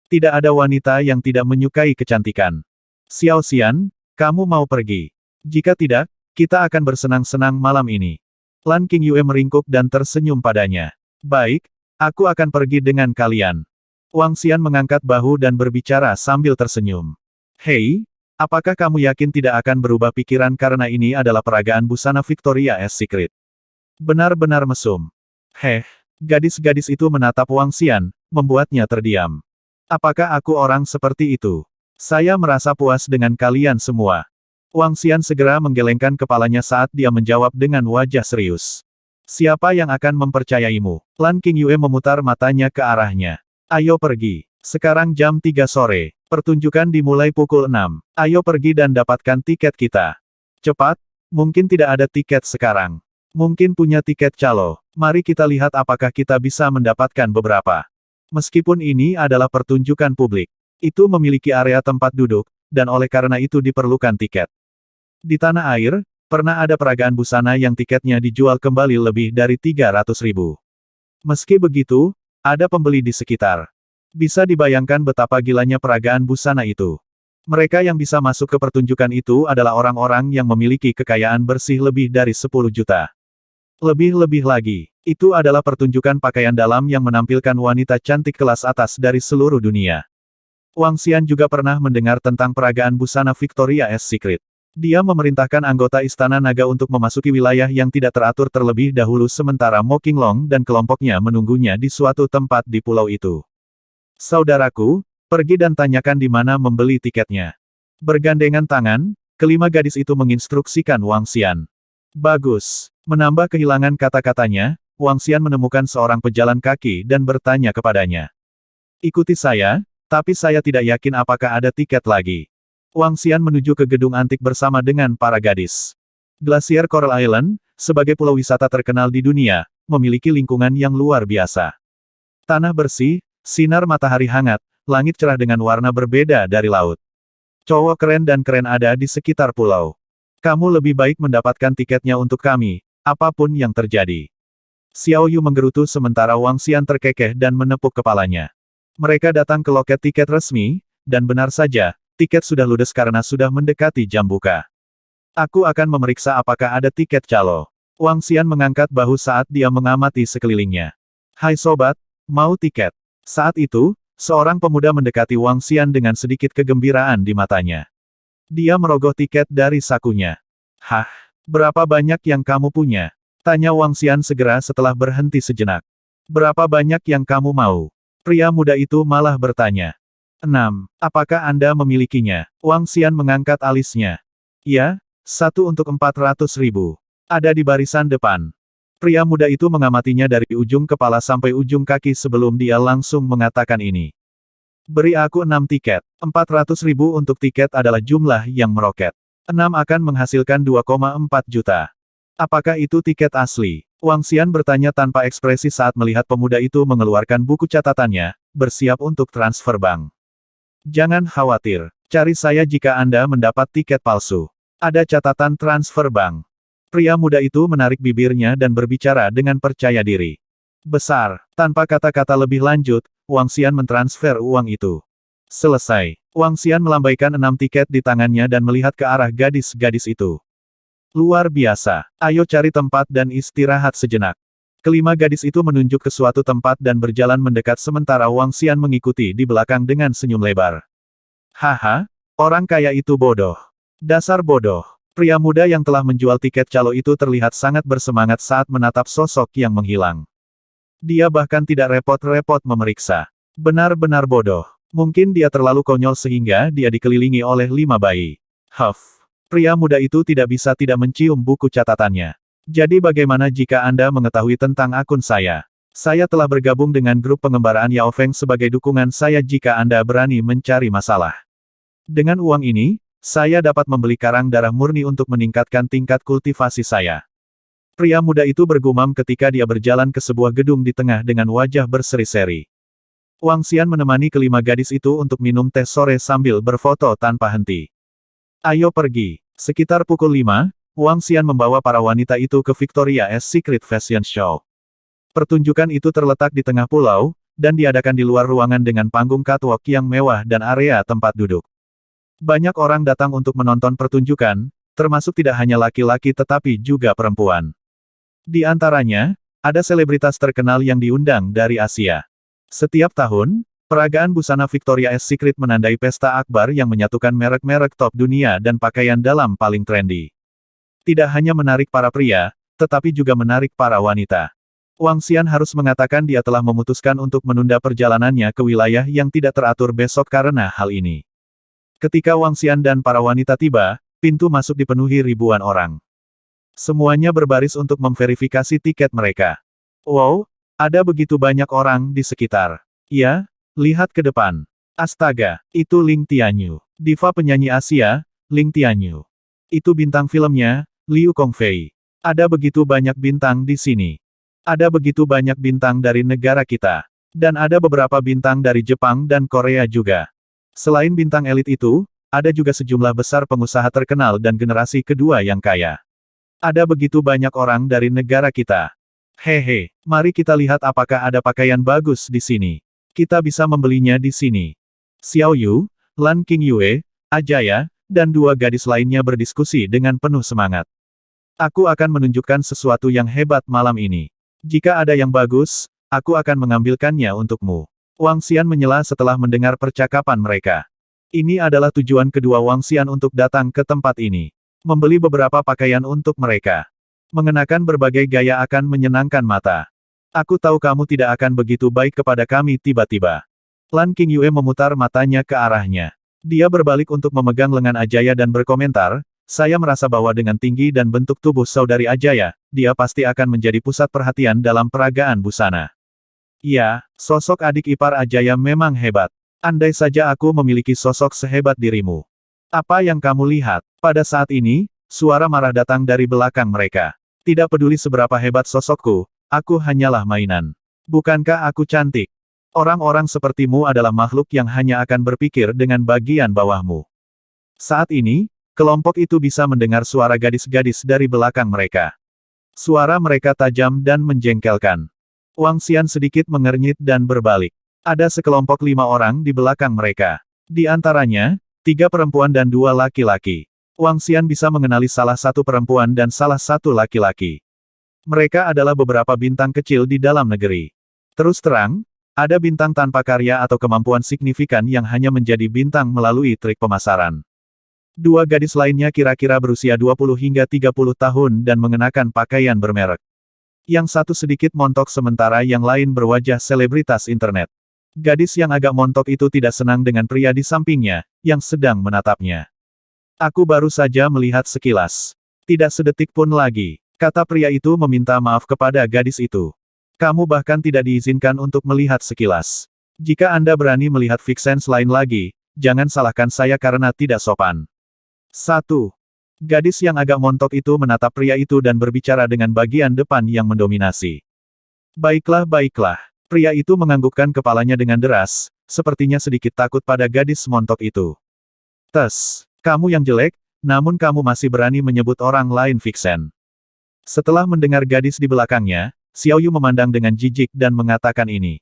Speaker 1: Tidak ada wanita yang tidak menyukai kecantikan. Xiao Xian, kamu mau pergi? Jika tidak, kita akan bersenang-senang malam ini. Lan Qingyue meringkuk dan tersenyum padanya. Baik, aku akan pergi dengan kalian. Wang Xian mengangkat bahu dan berbicara sambil tersenyum. Hei, apakah kamu yakin tidak akan berubah pikiran karena ini adalah peragaan busana Victoria Secret? Benar-benar mesum. Gadis-gadis itu menatap Wang Xian, membuatnya terdiam. Apakah aku orang seperti itu? Saya merasa puas dengan kalian semua. Wang Xian segera menggelengkan kepalanya saat dia menjawab dengan wajah serius. Siapa yang akan mempercayaimu? Lan Qingyue memutar matanya ke arahnya. Ayo pergi. Sekarang jam 3 sore. Pertunjukan dimulai pukul 6. Ayo pergi dan dapatkan tiket kita. Cepat, mungkin tidak ada tiket sekarang. Mungkin punya tiket calo. Mari kita lihat apakah kita bisa mendapatkan beberapa. Meskipun ini adalah pertunjukan publik, itu memiliki area tempat duduk, dan oleh karena itu diperlukan tiket. Di tanah air, pernah ada peragaan busana yang tiketnya dijual kembali lebih dari 300.000. Meski begitu, ada pembeli di sekitar. Bisa dibayangkan betapa gilanya peragaan busana itu. Mereka yang bisa masuk ke pertunjukan itu adalah orang-orang yang memiliki kekayaan bersih lebih dari 10 juta. Lebih-lebih lagi, itu adalah pertunjukan pakaian dalam yang menampilkan wanita cantik kelas atas dari seluruh dunia. Wang Xian juga pernah mendengar tentang peragaan busana Victoria Secret. Dia memerintahkan anggota Istana Naga untuk memasuki wilayah yang tidak teratur terlebih dahulu sementara Mo Qinglong dan kelompoknya menunggunya di suatu tempat di pulau itu. Saudaraku, pergi dan tanyakan di mana membeli tiketnya. Bergandengan tangan, kelima gadis itu menginstruksikan Wang Xian. Bagus. Menambah kehilangan kata-katanya, Wang Xian menemukan seorang pejalan kaki dan bertanya kepadanya. Ikuti saya, tapi saya tidak yakin apakah ada tiket lagi. Wang Xian menuju ke gedung antik bersama dengan para gadis. Glacier Coral Island, sebagai pulau wisata terkenal di dunia, memiliki lingkungan yang luar biasa. Tanah bersih, sinar matahari hangat, langit cerah dengan warna berbeda dari laut. Cowok keren dan keren ada di sekitar pulau. Kamu lebih baik mendapatkan tiketnya untuk kami, apapun yang terjadi. Xiao Yu menggerutu sementara Wang Xian terkekeh dan menepuk kepalanya. Mereka datang ke loket tiket resmi, dan benar saja, tiket sudah ludes karena sudah mendekati jam buka. Aku akan memeriksa apakah ada tiket calo. Wang Xian mengangkat bahu saat dia mengamati sekelilingnya. Hai sobat, mau tiket? Saat itu, seorang pemuda mendekati Wang Xian dengan sedikit kegembiraan di matanya. Dia merogoh tiket dari sakunya. Hah, berapa banyak yang kamu punya? Tanya Wang Xian segera setelah berhenti sejenak. Berapa banyak yang kamu mau? Pria muda itu malah bertanya. 6. Apakah Anda memilikinya? Wang Xian mengangkat alisnya. Ya, 1 untuk 400.000. Ada di barisan depan. Pria muda itu mengamatinya dari ujung kepala sampai ujung kaki sebelum dia langsung mengatakan ini. Beri aku 6 tiket. 400.000 untuk tiket adalah jumlah yang meroket. 6 akan menghasilkan 2,4 juta. Apakah itu tiket asli? Wang Xian bertanya tanpa ekspresi saat melihat pemuda itu mengeluarkan buku catatannya, bersiap untuk transfer bank. Jangan khawatir, cari saya jika Anda mendapat tiket palsu. Ada catatan transfer bank. Pria muda itu menarik bibirnya dan berbicara dengan percaya diri. Besar. Tanpa kata-kata lebih lanjut, Wang Xian mentransfer uang itu. Selesai. Wang Xian melambaikan 6 tiket di tangannya dan melihat ke arah gadis-gadis itu. Luar biasa. Ayo cari tempat dan istirahat sejenak. Kelima gadis itu menunjuk ke suatu tempat dan berjalan mendekat sementara Wang Xian mengikuti di belakang dengan senyum lebar. Haha, orang kaya itu bodoh. Dasar bodoh. Pria muda yang telah menjual tiket calo itu terlihat sangat bersemangat saat menatap sosok yang menghilang. Dia bahkan tidak repot-repot memeriksa. Benar-benar bodoh. Mungkin dia terlalu konyol sehingga dia dikelilingi oleh 5 bayi. Huff. Pria muda itu tidak bisa tidak mencium buku catatannya. Jadi bagaimana jika Anda mengetahui tentang akun saya? Saya telah bergabung dengan grup pengembaraan Yao Feng sebagai dukungan saya jika Anda berani mencari masalah. Dengan uang ini, saya dapat membeli karang darah murni untuk meningkatkan tingkat kultivasi saya. Pria muda itu bergumam ketika dia berjalan ke sebuah gedung di tengah dengan wajah berseri-seri. Wang Xian menemani kelima gadis itu untuk minum teh sore sambil berfoto tanpa henti. Ayo pergi. Sekitar pukul 5, Wang Xian membawa para wanita itu ke Victoria's Secret Fashion Show. Pertunjukan itu terletak di tengah pulau, dan diadakan di luar ruangan dengan panggung catwalk yang mewah dan area tempat duduk. Banyak orang datang untuk menonton pertunjukan, termasuk tidak hanya laki-laki tetapi juga perempuan. Di antaranya, ada selebritas terkenal yang diundang dari Asia. Setiap tahun, peragaan busana Victoria's Secret menandai pesta akbar yang menyatukan merek-merek top dunia dan pakaian dalam paling trendy. Tidak hanya menarik para pria, tetapi juga menarik para wanita. Wang Xian harus mengatakan dia telah memutuskan untuk menunda perjalanannya ke wilayah yang tidak teratur besok karena hal ini. Ketika Wang Xian dan para wanita tiba, pintu masuk dipenuhi ribuan orang. Semuanya berbaris untuk memverifikasi tiket mereka. Wow, ada begitu banyak orang di sekitar. Ya, lihat ke depan. Astaga, itu Ling Tianyu. Diva penyanyi Asia, Ling Tianyu. Itu bintang filmnya, Liu Kongfei. Ada begitu banyak bintang di sini. Ada begitu banyak bintang dari negara kita. Dan ada beberapa bintang dari Jepang dan Korea juga. Selain bintang elit itu, ada juga sejumlah besar pengusaha terkenal dan generasi kedua yang kaya. Ada begitu banyak orang dari negara kita. Hehe, mari kita lihat apakah ada pakaian bagus di sini. Kita bisa membelinya di sini. Xiao Yu, Lan Qingyue, Ajaya, dan 2 gadis lainnya berdiskusi dengan penuh semangat. Aku akan menunjukkan sesuatu yang hebat malam ini. Jika ada yang bagus, aku akan mengambilkannya untukmu. Wang Xian menyela setelah mendengar percakapan mereka. Ini adalah tujuan kedua Wang Xian untuk datang ke tempat ini. Membeli beberapa pakaian untuk mereka. Mengenakan berbagai gaya akan menyenangkan mata. Aku tahu kamu tidak akan begitu baik kepada kami tiba-tiba. Lan Qingyue memutar matanya ke arahnya. Dia berbalik untuk memegang lengan Ajaya dan berkomentar, saya merasa bahwa dengan tinggi dan bentuk tubuh saudari Ajaya, dia pasti akan menjadi pusat perhatian dalam peragaan busana. Ya, sosok adik ipar Ajaya memang hebat. Andai saja aku memiliki sosok sehebat dirimu. Apa yang kamu lihat? Pada saat ini, suara marah datang dari belakang mereka. Tidak peduli seberapa hebat sosokku, aku hanyalah mainan. Bukankah aku cantik? Orang-orang sepertimu adalah makhluk yang hanya akan berpikir dengan bagian bawahmu. Saat ini, kelompok itu bisa mendengar suara gadis-gadis dari belakang mereka. Suara mereka tajam dan menjengkelkan. Wang Xian sedikit mengernyit dan berbalik. Ada sekelompok 5 orang di belakang mereka. Di antaranya, 3 perempuan dan 2 laki-laki. Wang Xian bisa mengenali salah satu perempuan dan salah satu laki-laki. Mereka adalah beberapa bintang kecil di dalam negeri. Terus terang, ada bintang tanpa karya atau kemampuan signifikan yang hanya menjadi bintang melalui trik pemasaran. 2 gadis lainnya kira-kira berusia 20 hingga 30 tahun dan mengenakan pakaian bermerek. Yang satu sedikit montok sementara yang lain berwajah selebritas internet. Gadis yang agak montok itu tidak senang dengan pria di sampingnya, yang sedang menatapnya. Aku baru saja melihat sekilas. Tidak sedetik pun lagi, kata pria itu meminta maaf kepada gadis itu. Kamu bahkan tidak diizinkan untuk melihat sekilas. Jika Anda berani melihat vixen lain lagi, jangan salahkan saya karena tidak sopan. 1. Gadis yang agak montok itu menatap pria itu dan berbicara dengan bagian depan yang mendominasi. Baiklah, baiklah. Pria itu menganggukkan kepalanya dengan deras, sepertinya sedikit takut pada gadis montok itu. Kamu yang jelek, namun kamu masih berani menyebut orang lain vixen. Setelah mendengar gadis di belakangnya, Xiao Yu memandang dengan jijik dan mengatakan ini.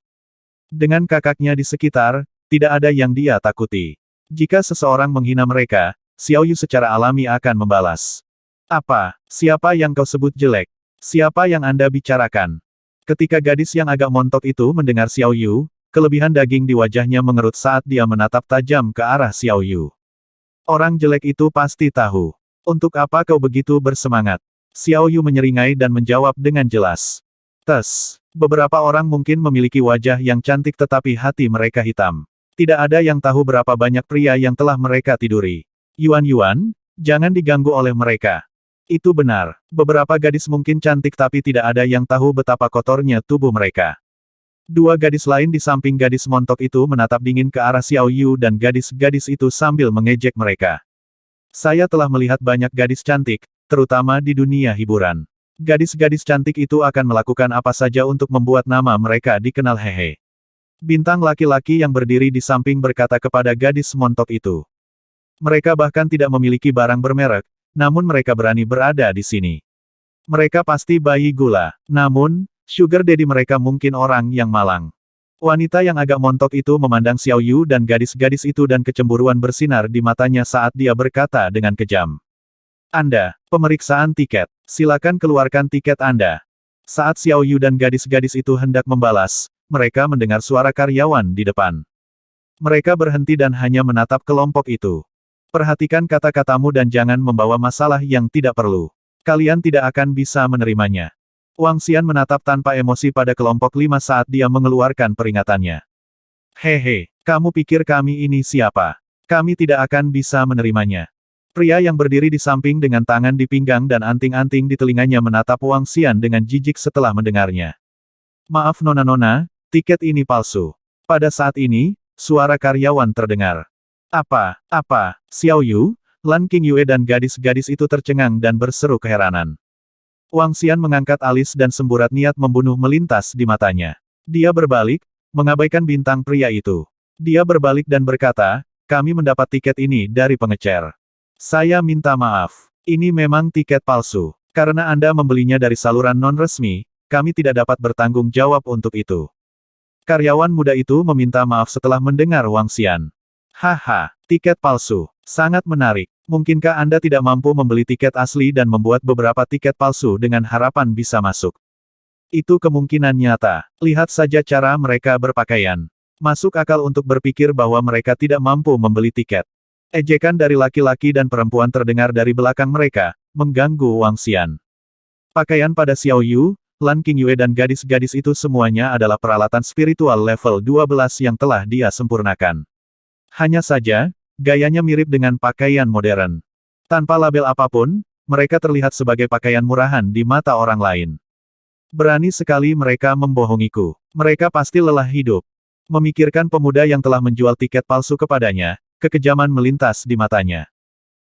Speaker 1: Dengan kakaknya di sekitar, tidak ada yang dia takuti. Jika seseorang menghina mereka, Xiao Yu secara alami akan membalas. Apa? Siapa yang kau sebut jelek? Siapa yang Anda bicarakan? Ketika gadis yang agak montok itu mendengar Xiao Yu, kelebihan daging di wajahnya mengerut saat dia menatap tajam ke arah Xiao Yu. Orang jelek itu pasti tahu. Untuk apa kau begitu bersemangat? Xiao Yu menyeringai dan menjawab dengan jelas. Beberapa orang mungkin memiliki wajah yang cantik tetapi hati mereka hitam. Tidak ada yang tahu berapa banyak pria yang telah mereka tiduri. Yuan, jangan diganggu oleh mereka. Itu benar. Beberapa gadis mungkin cantik tapi tidak ada yang tahu betapa kotornya tubuh mereka. Dua gadis lain di samping gadis montok itu menatap dingin ke arah Xiao Yu dan gadis-gadis itu sambil mengejek mereka. Saya telah melihat banyak gadis cantik, terutama di dunia hiburan. Gadis-gadis cantik itu akan melakukan apa saja untuk membuat nama mereka dikenal hehe. Bintang laki-laki yang berdiri di samping berkata kepada gadis montok itu. Mereka bahkan tidak memiliki barang bermerek, namun mereka berani berada di sini. Mereka pasti bayi gula. Namun, sugar daddy mereka mungkin orang yang malang. Wanita yang agak montok itu memandang Xiao Yu dan gadis-gadis itu dan kecemburuan bersinar di matanya saat dia berkata dengan kejam. Anda, pemeriksaan tiket. Silakan keluarkan tiket Anda. Saat Xiao Yu dan gadis-gadis itu hendak membalas, mereka mendengar suara karyawan di depan. Mereka berhenti dan hanya menatap kelompok itu. Perhatikan kata-katamu dan jangan membawa masalah yang tidak perlu. Kalian tidak akan bisa menerimanya. Wang Xian menatap tanpa emosi pada kelompok 5 saat dia mengeluarkan peringatannya. Hehe, kamu pikir kami ini siapa? Kami tidak akan bisa menerimanya. Pria yang berdiri di samping dengan tangan di pinggang dan anting-anting di telinganya menatap Wang Xian dengan jijik setelah mendengarnya. Maaf nona-nona, tiket ini palsu. Pada saat ini, suara karyawan terdengar. Apa, Xiao Yu, Lan Qingyue dan gadis-gadis itu tercengang dan berseru keheranan. Wang Xian mengangkat alis dan semburat niat membunuh melintas di matanya. Dia berbalik, mengabaikan bintang pria itu. Dia berbalik dan berkata, kami mendapat tiket ini dari pengecer. Saya minta maaf. Ini memang tiket palsu. Karena Anda membelinya dari saluran non-resmi, kami tidak dapat bertanggung jawab untuk itu. Karyawan muda itu meminta maaf setelah mendengar Wang Xian. Haha, tiket palsu. Sangat menarik. Mungkinkah Anda tidak mampu membeli tiket asli dan membuat beberapa tiket palsu dengan harapan bisa masuk? Itu kemungkinan nyata. Lihat saja cara mereka berpakaian. Masuk akal untuk berpikir bahwa mereka tidak mampu membeli tiket. Ejekan dari laki-laki dan perempuan terdengar dari belakang mereka, mengganggu Wang Xian. Pakaian pada Xiao Yu, Lan Qingyue dan gadis-gadis itu semuanya adalah peralatan spiritual level 12 yang telah dia sempurnakan. Hanya saja, gayanya mirip dengan pakaian modern. Tanpa label apapun, mereka terlihat sebagai pakaian murahan di mata orang lain. Berani sekali mereka membohongiku. Mereka pasti lelah hidup. Memikirkan pemuda yang telah menjual tiket palsu kepadanya, kekejaman melintas di matanya.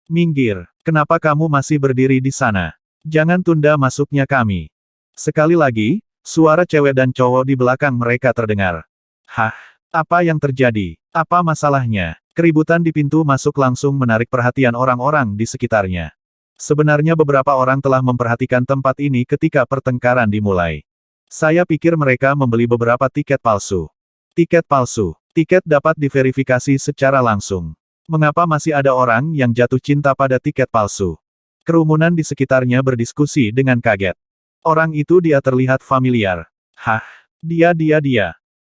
Speaker 1: Minggir, kenapa kamu masih berdiri di sana? Jangan tunda masuknya kami. Sekali lagi, suara cewek dan cowok di belakang mereka terdengar. Hah? Apa yang terjadi? Apa masalahnya? Keributan di pintu masuk langsung menarik perhatian orang-orang di sekitarnya. Sebenarnya beberapa orang telah memperhatikan tempat ini ketika pertengkaran dimulai. Saya pikir mereka membeli beberapa tiket palsu. Tiket palsu. Tiket dapat diverifikasi secara langsung. Mengapa masih ada orang yang jatuh cinta pada tiket palsu? Kerumunan di sekitarnya berdiskusi dengan kaget. Orang itu dia terlihat familiar. Hah? Dia.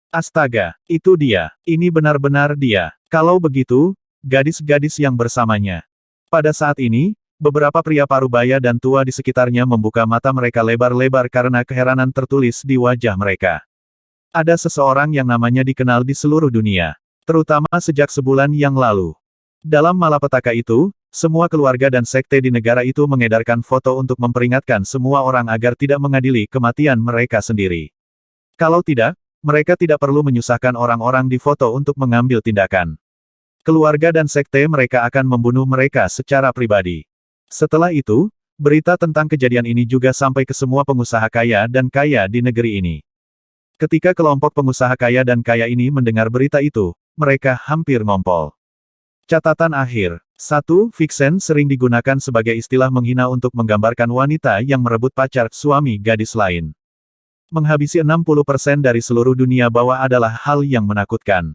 Speaker 1: Astaga, itu dia. Ini benar-benar dia. Kalau begitu, gadis-gadis yang bersamanya. Pada saat ini, beberapa pria parubaya dan tua di sekitarnya membuka mata mereka lebar-lebar karena keheranan tertulis di wajah mereka. Ada seseorang yang namanya dikenal di seluruh dunia. Terutama sejak sebulan yang lalu. Dalam malapetaka itu, semua keluarga dan sekte di negara itu mengedarkan foto untuk memperingatkan semua orang agar tidak mengadili kematian mereka sendiri. Kalau tidak, mereka tidak perlu menyusahkan orang-orang di foto untuk mengambil tindakan. Keluarga dan sekte mereka akan membunuh mereka secara pribadi. Setelah itu, berita tentang kejadian ini juga sampai ke semua pengusaha kaya dan kaya di negeri ini. Ketika kelompok pengusaha kaya dan kaya ini mendengar berita itu, mereka hampir ngompol. Catatan akhir, 1. Vixen sering digunakan sebagai istilah menghina untuk menggambarkan wanita yang merebut pacar suami gadis lain. Menghabisi 60% dari seluruh dunia bawah adalah hal yang menakutkan.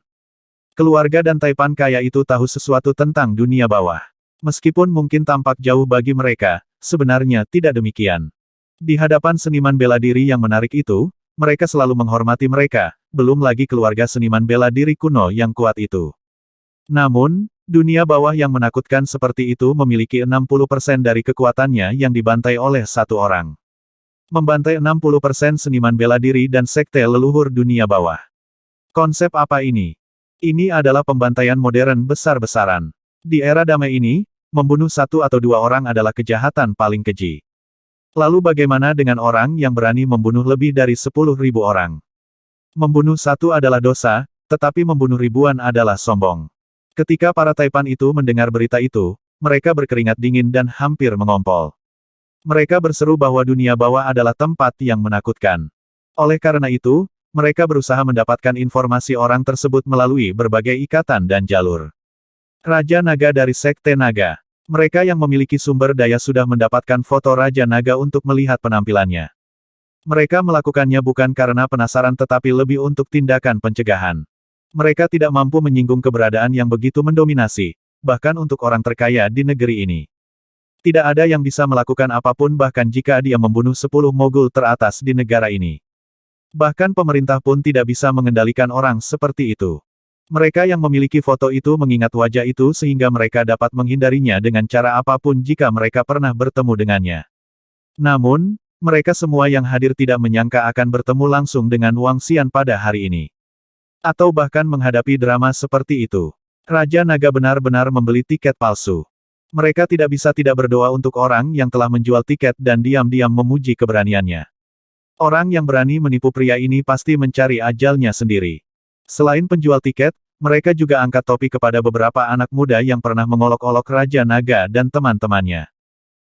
Speaker 1: Keluarga dan Taipan kaya itu tahu sesuatu tentang dunia bawah. Meskipun mungkin tampak jauh bagi mereka, sebenarnya tidak demikian. Di hadapan seniman bela diri yang menarik itu, mereka selalu menghormati mereka, belum lagi keluarga seniman bela diri kuno yang kuat itu. Namun, dunia bawah yang menakutkan seperti itu memiliki 60% dari kekuatannya yang dibantai oleh satu orang. Membantai 60% seniman bela diri dan sekte leluhur dunia bawah. Konsep apa ini? Ini adalah pembantaian modern besar-besaran. Di era damai ini, membunuh satu atau dua orang adalah kejahatan paling keji. Lalu bagaimana dengan orang yang berani membunuh lebih dari 10.000 orang? Membunuh satu adalah dosa, tetapi membunuh ribuan adalah sombong. Ketika para Taipan itu mendengar berita itu, mereka berkeringat dingin dan hampir mengompol. Mereka berseru bahwa dunia bawah adalah tempat yang menakutkan. Oleh karena itu, mereka berusaha mendapatkan informasi orang tersebut melalui berbagai ikatan dan jalur. Raja Naga dari Sekte Naga. Mereka yang memiliki sumber daya sudah mendapatkan foto Raja Naga untuk melihat penampilannya. Mereka melakukannya bukan karena penasaran tetapi lebih untuk tindakan pencegahan. Mereka tidak mampu menyinggung keberadaan yang begitu mendominasi, bahkan untuk orang terkaya di negeri ini. Tidak ada yang bisa melakukan apapun bahkan jika dia membunuh 10 mogul teratas di negara ini. Bahkan pemerintah pun tidak bisa mengendalikan orang seperti itu. Mereka yang memiliki foto itu mengingat wajah itu sehingga mereka dapat menghindarinya dengan cara apapun jika mereka pernah bertemu dengannya. Namun, mereka semua yang hadir tidak menyangka akan bertemu langsung dengan Wang Xian pada hari ini. Atau bahkan menghadapi drama seperti itu. Raja Naga benar-benar membeli tiket palsu. Mereka tidak bisa tidak berdoa untuk orang yang telah menjual tiket dan diam-diam memuji keberaniannya. Orang yang berani menipu pria ini pasti mencari ajalnya sendiri. Selain penjual tiket, mereka juga angkat topi kepada beberapa anak muda yang pernah mengolok-olok Raja Naga dan teman-temannya.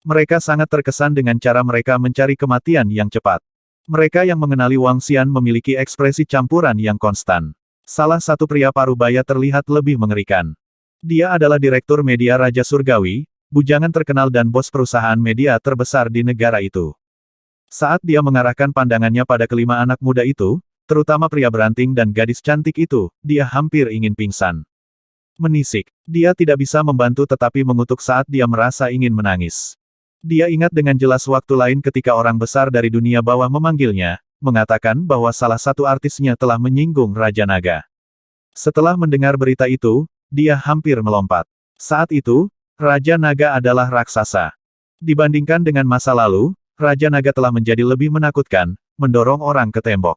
Speaker 1: Mereka sangat terkesan dengan cara mereka mencari kematian yang cepat. Mereka yang mengenali Wang Xian memiliki ekspresi campuran yang konstan. Salah satu pria parubaya terlihat lebih mengerikan. Dia adalah Direktur Media Raja Surgawi, bujangan terkenal dan bos perusahaan media terbesar di negara itu. Saat dia mengarahkan pandangannya pada kelima anak muda itu, terutama pria beranting dan gadis cantik itu, dia hampir ingin pingsan. Menisik. Dia tidak bisa membantu tetapi mengutuk saat dia merasa ingin menangis. Dia ingat dengan jelas waktu lain ketika orang besar dari dunia bawah memanggilnya, mengatakan bahwa salah satu artisnya telah menyinggung Raja Naga. Setelah mendengar berita itu, dia hampir melompat. Saat itu, Raja Naga adalah raksasa. Dibandingkan dengan masa lalu, Raja Naga telah menjadi lebih menakutkan, mendorong orang ke tembok.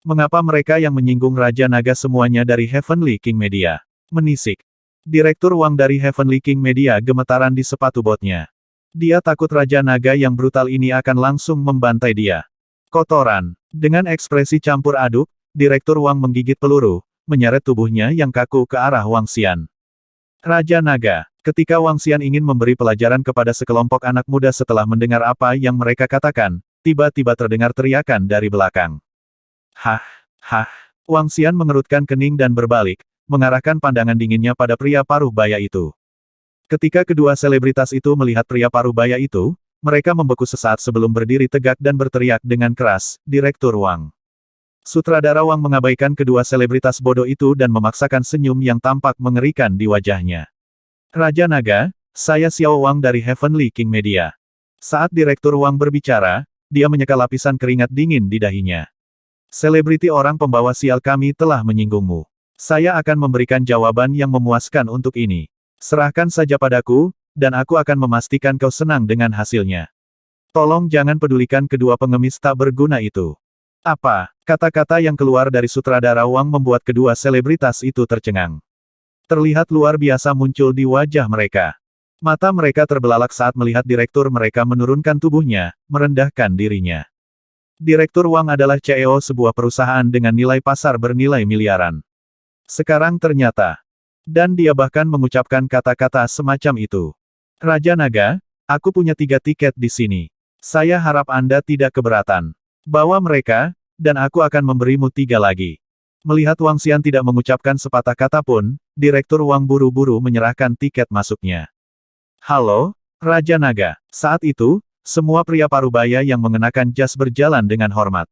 Speaker 1: Mengapa mereka yang menyinggung Raja Naga semuanya dari Heavenly King Media? Menisik. Direktur Wang dari Heavenly King Media gemetaran di sepatu botnya. Dia takut Raja Naga yang brutal ini akan langsung membantai dia. Kotoran. Dengan ekspresi campur aduk, Direktur Wang menggigit peluru, menyeret tubuhnya yang kaku ke arah Wang Xian. Raja Naga. Ketika Wang Xian ingin memberi pelajaran kepada sekelompok anak muda setelah mendengar apa yang mereka katakan, tiba-tiba terdengar teriakan dari belakang. Hah, hah. Wang Xian mengerutkan kening dan berbalik, mengarahkan pandangan dinginnya pada pria paruh baya itu. Ketika kedua selebritas itu melihat pria paruh baya itu, mereka membeku sesaat sebelum berdiri tegak dan berteriak dengan keras, Direktur Wang. Sutradara Wang mengabaikan kedua selebritas bodoh itu dan memaksakan senyum yang tampak mengerikan di wajahnya. Raja Naga, saya Xiao Wang dari Heavenly King Media. Saat Direktur Wang berbicara, dia menyeka lapisan keringat dingin di dahinya. Selebriti orang pembawa sial kami telah menyinggungmu. Saya akan memberikan jawaban yang memuaskan untuk ini. Serahkan saja padaku, dan aku akan memastikan kau senang dengan hasilnya. Tolong jangan pedulikan kedua pengemis tak berguna itu. Apa? Kata-kata yang keluar dari sutradara Wang membuat kedua selebritas itu tercengang. Terlihat luar biasa muncul di wajah mereka. Mata mereka terbelalak saat melihat direktur mereka menurunkan tubuhnya, merendahkan dirinya. Direktur Wang adalah CEO sebuah perusahaan dengan nilai pasar bernilai miliaran. Sekarang ternyata. Dan dia bahkan mengucapkan kata-kata semacam itu. Raja Naga, aku punya 3 tiket di sini. Saya harap Anda tidak keberatan. Bawa mereka, dan aku akan memberimu 3 lagi. Melihat Wang Xian tidak mengucapkan sepatah kata pun, Direktur Wang buru-buru menyerahkan tiket masuknya. Halo, Raja Naga. Saat itu, semua pria parubaya yang mengenakan jas berjalan dengan hormat.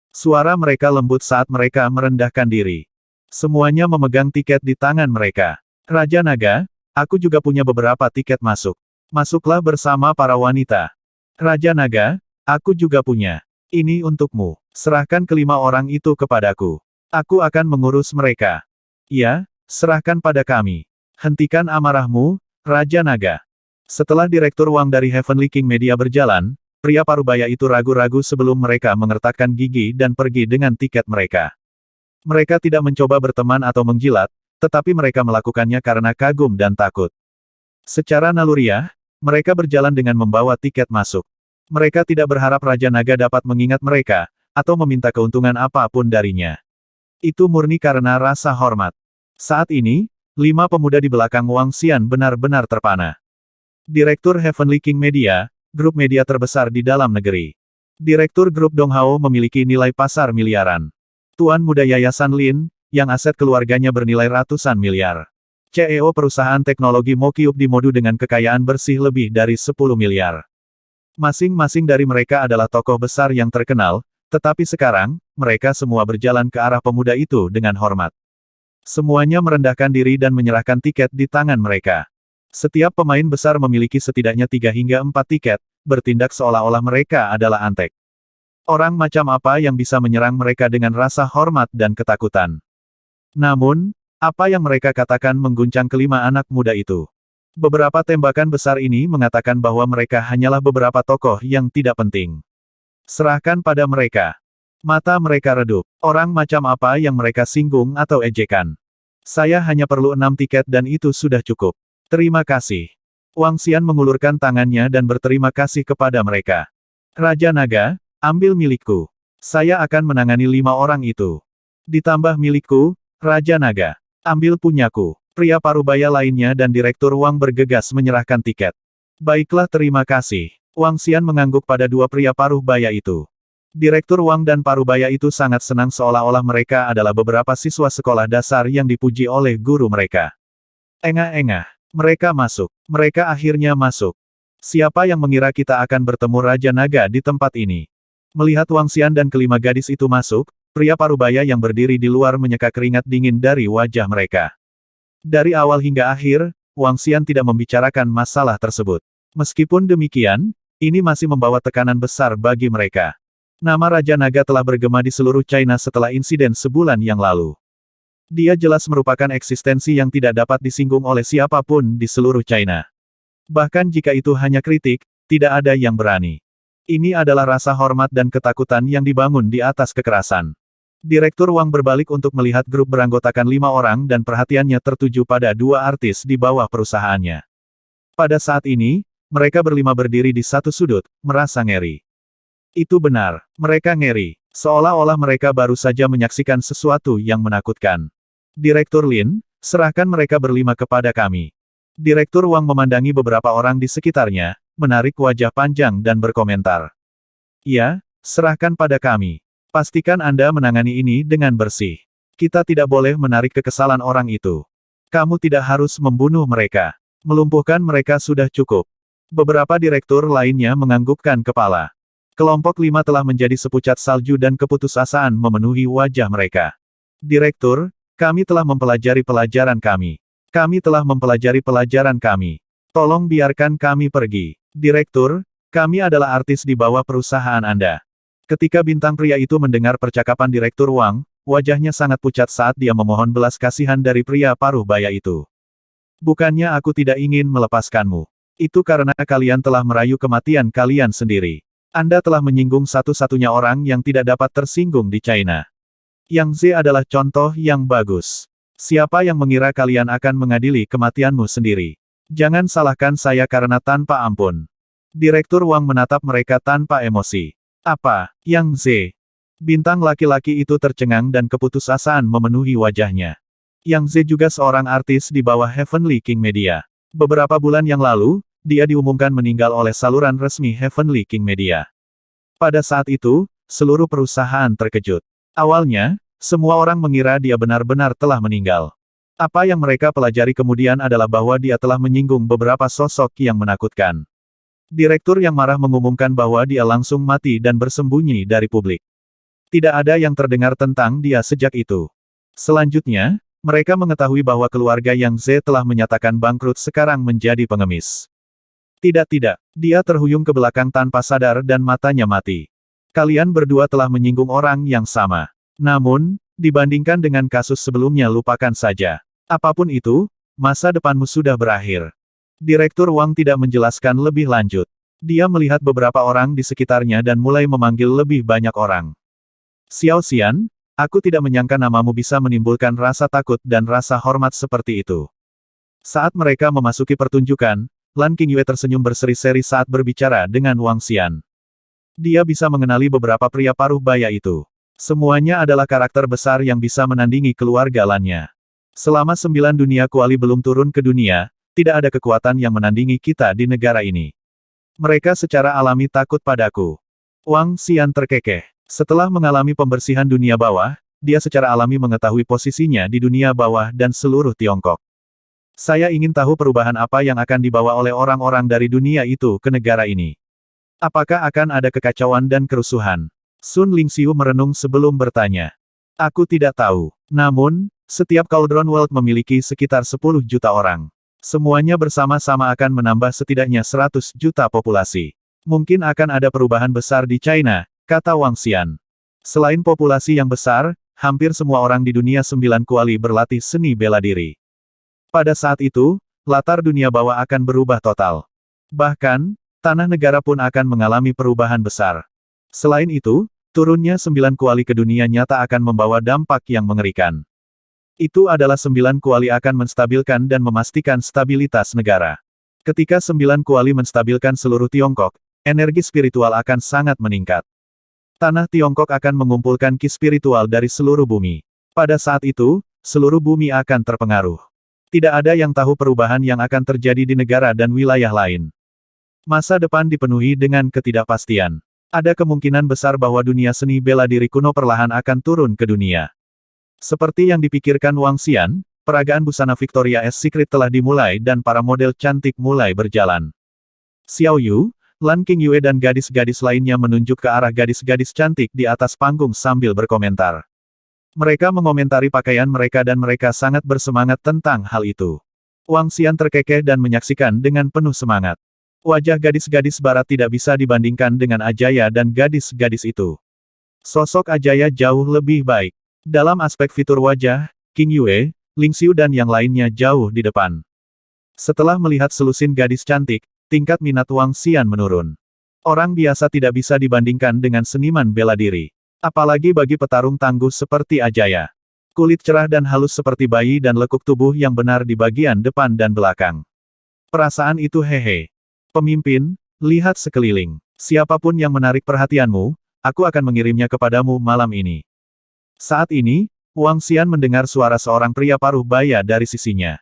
Speaker 1: Suara mereka lembut saat mereka merendahkan diri. Semuanya memegang tiket di tangan mereka. Raja Naga, aku juga punya beberapa tiket masuk. Masuklah bersama para wanita. Raja Naga, aku juga punya. Ini untukmu. Serahkan kelima orang itu kepadaku. Aku akan mengurus mereka. Ya, serahkan pada kami. Hentikan amarahmu, Raja Naga. Setelah Direktur Wang dari Heavenly King Media berjalan, pria parubaya itu ragu-ragu sebelum mereka mengertakkan gigi dan pergi dengan tiket mereka. Mereka tidak mencoba berteman atau menjilat, tetapi mereka melakukannya karena kagum dan takut. Secara naluriah, mereka berjalan dengan membawa tiket masuk. Mereka tidak berharap Raja Naga dapat mengingat mereka, atau meminta keuntungan apapun darinya. Itu murni karena rasa hormat. Saat ini, 5 pemuda di belakang Wang Xian benar-benar terpana. Direktur Heavenly King Media, grup media terbesar di dalam negeri. Direktur grup Donghao memiliki nilai pasar miliaran. Tuan Muda Yayasan Lin, yang aset keluarganya bernilai ratusan miliar. CEO perusahaan teknologi Mokyup di Modu dengan kekayaan bersih lebih dari 10 miliar. Masing-masing dari mereka adalah tokoh besar yang terkenal, tetapi sekarang, mereka semua berjalan ke arah pemuda itu dengan hormat. Semuanya merendahkan diri dan menyerahkan tiket di tangan mereka. Setiap pemain besar memiliki setidaknya 3 hingga 4 tiket, bertindak seolah-olah mereka adalah antek. Orang macam apa yang bisa menyerang mereka dengan rasa hormat dan ketakutan? Namun, apa yang mereka katakan mengguncang kelima anak muda itu. Beberapa tembakan besar ini mengatakan bahwa mereka hanyalah beberapa tokoh yang tidak penting. Serahkan pada mereka. Mata mereka redup. Orang macam apa yang mereka singgung atau ejekan? Saya hanya perlu 6 tiket dan itu sudah cukup. Terima kasih. Wang Xian mengulurkan tangannya dan berterima kasih kepada mereka. Raja Naga, ambil milikku. Saya akan menangani 5 orang itu. Ditambah milikku, Raja Naga. Ambil punyaku. Pria parubaya lainnya dan Direktur Wang bergegas menyerahkan tiket. Baiklah, terima kasih. Wang Xian mengangguk pada 2 pria parubaya itu. Direktur Wang dan parubaya itu sangat senang seolah-olah mereka adalah beberapa siswa sekolah dasar yang dipuji oleh guru mereka. Engah-engah. Mereka masuk. Mereka akhirnya masuk. Siapa yang mengira kita akan bertemu Raja Naga di tempat ini? Melihat Wang Xian dan kelima gadis itu masuk, pria parubaya yang berdiri di luar menyeka keringat dingin dari wajah mereka. Dari awal hingga akhir, Wang Xian tidak membicarakan masalah tersebut. Meskipun demikian, ini masih membawa tekanan besar bagi mereka. Nama Raja Naga telah bergema di seluruh China setelah insiden sebulan yang lalu. Dia jelas merupakan eksistensi yang tidak dapat disinggung oleh siapapun di seluruh China. Bahkan jika itu hanya kritik, tidak ada yang berani. Ini adalah rasa hormat dan ketakutan yang dibangun di atas kekerasan. Direktur Wang berbalik untuk melihat grup beranggotakan 5 orang dan perhatiannya tertuju pada 2 artis di bawah perusahaannya. Pada saat ini, mereka berlima berdiri di satu sudut, merasa ngeri. Itu benar, mereka ngeri. Seolah-olah mereka baru saja menyaksikan sesuatu yang menakutkan. Direktur Lin, serahkan mereka berlima kepada kami. Direktur Wang memandangi beberapa orang di sekitarnya, menarik wajah panjang dan berkomentar. Ya, serahkan pada kami. Pastikan Anda menangani ini dengan bersih. Kita tidak boleh menarik kekesalan orang itu. Kamu tidak harus membunuh mereka. Melumpuhkan mereka sudah cukup. Beberapa direktur lainnya menganggukkan kepala. Kelompok 5 telah menjadi sepucat salju dan keputusasaan memenuhi wajah mereka. Direktur, kami telah mempelajari pelajaran kami. Kami telah mempelajari pelajaran kami. Tolong biarkan kami pergi. Direktur, kami adalah artis di bawah perusahaan Anda. Ketika bintang pria itu mendengar percakapan Direktur Wang, wajahnya sangat pucat saat dia memohon belas kasihan dari pria paruh baya itu. Bukannya aku tidak ingin melepaskanmu. Itu karena kalian telah merayu kematian kalian sendiri. Anda telah menyinggung satu-satunya orang yang tidak dapat tersinggung di China. Yang Z adalah contoh yang bagus. Siapa yang mengira kalian akan mengadili kematianmu sendiri? Jangan salahkan saya karena tanpa ampun. Direktur Wang menatap mereka tanpa emosi. Apa, Yang Z? Bintang laki-laki itu tercengang dan keputusasaan memenuhi wajahnya. Yang Z juga seorang artis di bawah Heavenly King Media. Beberapa bulan yang lalu, dia diumumkan meninggal oleh saluran resmi Heavenly King Media. Pada saat itu, seluruh perusahaan terkejut. Awalnya, Semua orang mengira dia benar-benar telah meninggal. Apa yang mereka pelajari kemudian adalah bahwa dia telah menyinggung beberapa sosok yang menakutkan. Direktur yang marah mengumumkan bahwa dia langsung mati dan bersembunyi dari publik. Tidak ada yang terdengar tentang dia sejak itu. Selanjutnya, mereka mengetahui bahwa keluarga Yang Z telah menyatakan bangkrut sekarang menjadi pengemis. Tidak, dia terhuyung ke belakang tanpa sadar dan matanya mati. Kalian berdua telah menyinggung orang yang sama. Namun, dibandingkan dengan kasus sebelumnya lupakan saja. Apapun itu, masa depanmu sudah berakhir. Direktur Wang tidak menjelaskan lebih lanjut. Dia melihat beberapa orang di sekitarnya dan mulai memanggil lebih banyak orang. Xiao Xian, aku tidak menyangka namamu bisa menimbulkan rasa takut dan rasa hormat seperti itu. Saat mereka memasuki pertunjukan, Lan Qingyue tersenyum berseri-seri saat berbicara dengan Wang Xian. Dia bisa mengenali beberapa pria paruh baya itu. Semuanya adalah karakter besar yang bisa menandingi keluarga Lan-nya. Selama 9 dunia kuali belum turun ke dunia, tidak ada kekuatan yang menandingi kita di negara ini. Mereka secara alami takut padaku. Wang Xian terkekeh. Setelah mengalami pembersihan dunia bawah, dia secara alami mengetahui posisinya di dunia bawah dan seluruh Tiongkok. Saya ingin tahu perubahan apa yang akan dibawa oleh orang-orang dari dunia itu ke negara ini. Apakah akan ada kekacauan dan kerusuhan? Sun Lingxiu merenung sebelum bertanya. Aku tidak tahu. Namun, setiap Cauldron World memiliki sekitar 10 juta orang. Semuanya bersama-sama akan menambah setidaknya 100 juta populasi. Mungkin akan ada perubahan besar di China, kata Wang Xian. Selain populasi yang besar, hampir semua orang di dunia 9 kuali berlatih seni bela diri. Pada saat itu, latar dunia bawah akan berubah total. Bahkan, tanah negara pun akan mengalami perubahan besar. Selain itu, turunnya 9 kuali ke dunia nyata akan membawa dampak yang mengerikan. Itu adalah 9 kuali akan menstabilkan dan memastikan stabilitas negara. Ketika 9 kuali menstabilkan seluruh Tiongkok, energi spiritual akan sangat meningkat. Tanah Tiongkok akan mengumpulkan ki spiritual dari seluruh bumi. Pada saat itu, seluruh bumi akan terpengaruh. Tidak ada yang tahu perubahan yang akan terjadi di negara dan wilayah lain. Masa depan dipenuhi dengan ketidakpastian. Ada kemungkinan besar bahwa dunia seni bela diri kuno perlahan akan turun ke dunia. Seperti yang dipikirkan Wang Xian, peragaan busana Victoria's Secret telah dimulai dan para model cantik mulai berjalan. Xiao Yu, Lan Qingyue dan gadis-gadis lainnya menunjuk ke arah gadis-gadis cantik di atas panggung sambil berkomentar. Mereka mengomentari pakaian mereka dan mereka sangat bersemangat tentang hal itu. Wang Xian terkekeh dan menyaksikan dengan penuh semangat. Wajah gadis-gadis barat tidak bisa dibandingkan dengan Ajaya dan gadis-gadis itu. Sosok Ajaya jauh lebih baik. Dalam aspek fitur wajah, Qingyue, Lingxiu dan yang lainnya jauh di depan. Setelah melihat selusin gadis cantik, tingkat minat Wang Xian menurun. Orang biasa tidak bisa dibandingkan dengan seniman bela diri. Apalagi bagi petarung tangguh seperti Ajaya. Kulit cerah dan halus seperti bayi dan lekuk tubuh yang benar di bagian depan dan belakang. Perasaan itu hehe. Pemimpin, lihat sekeliling. Siapapun yang menarik perhatianmu, aku akan mengirimnya kepadamu malam ini. Saat ini, Wang Xian mendengar suara seorang pria paruh baya dari sisinya.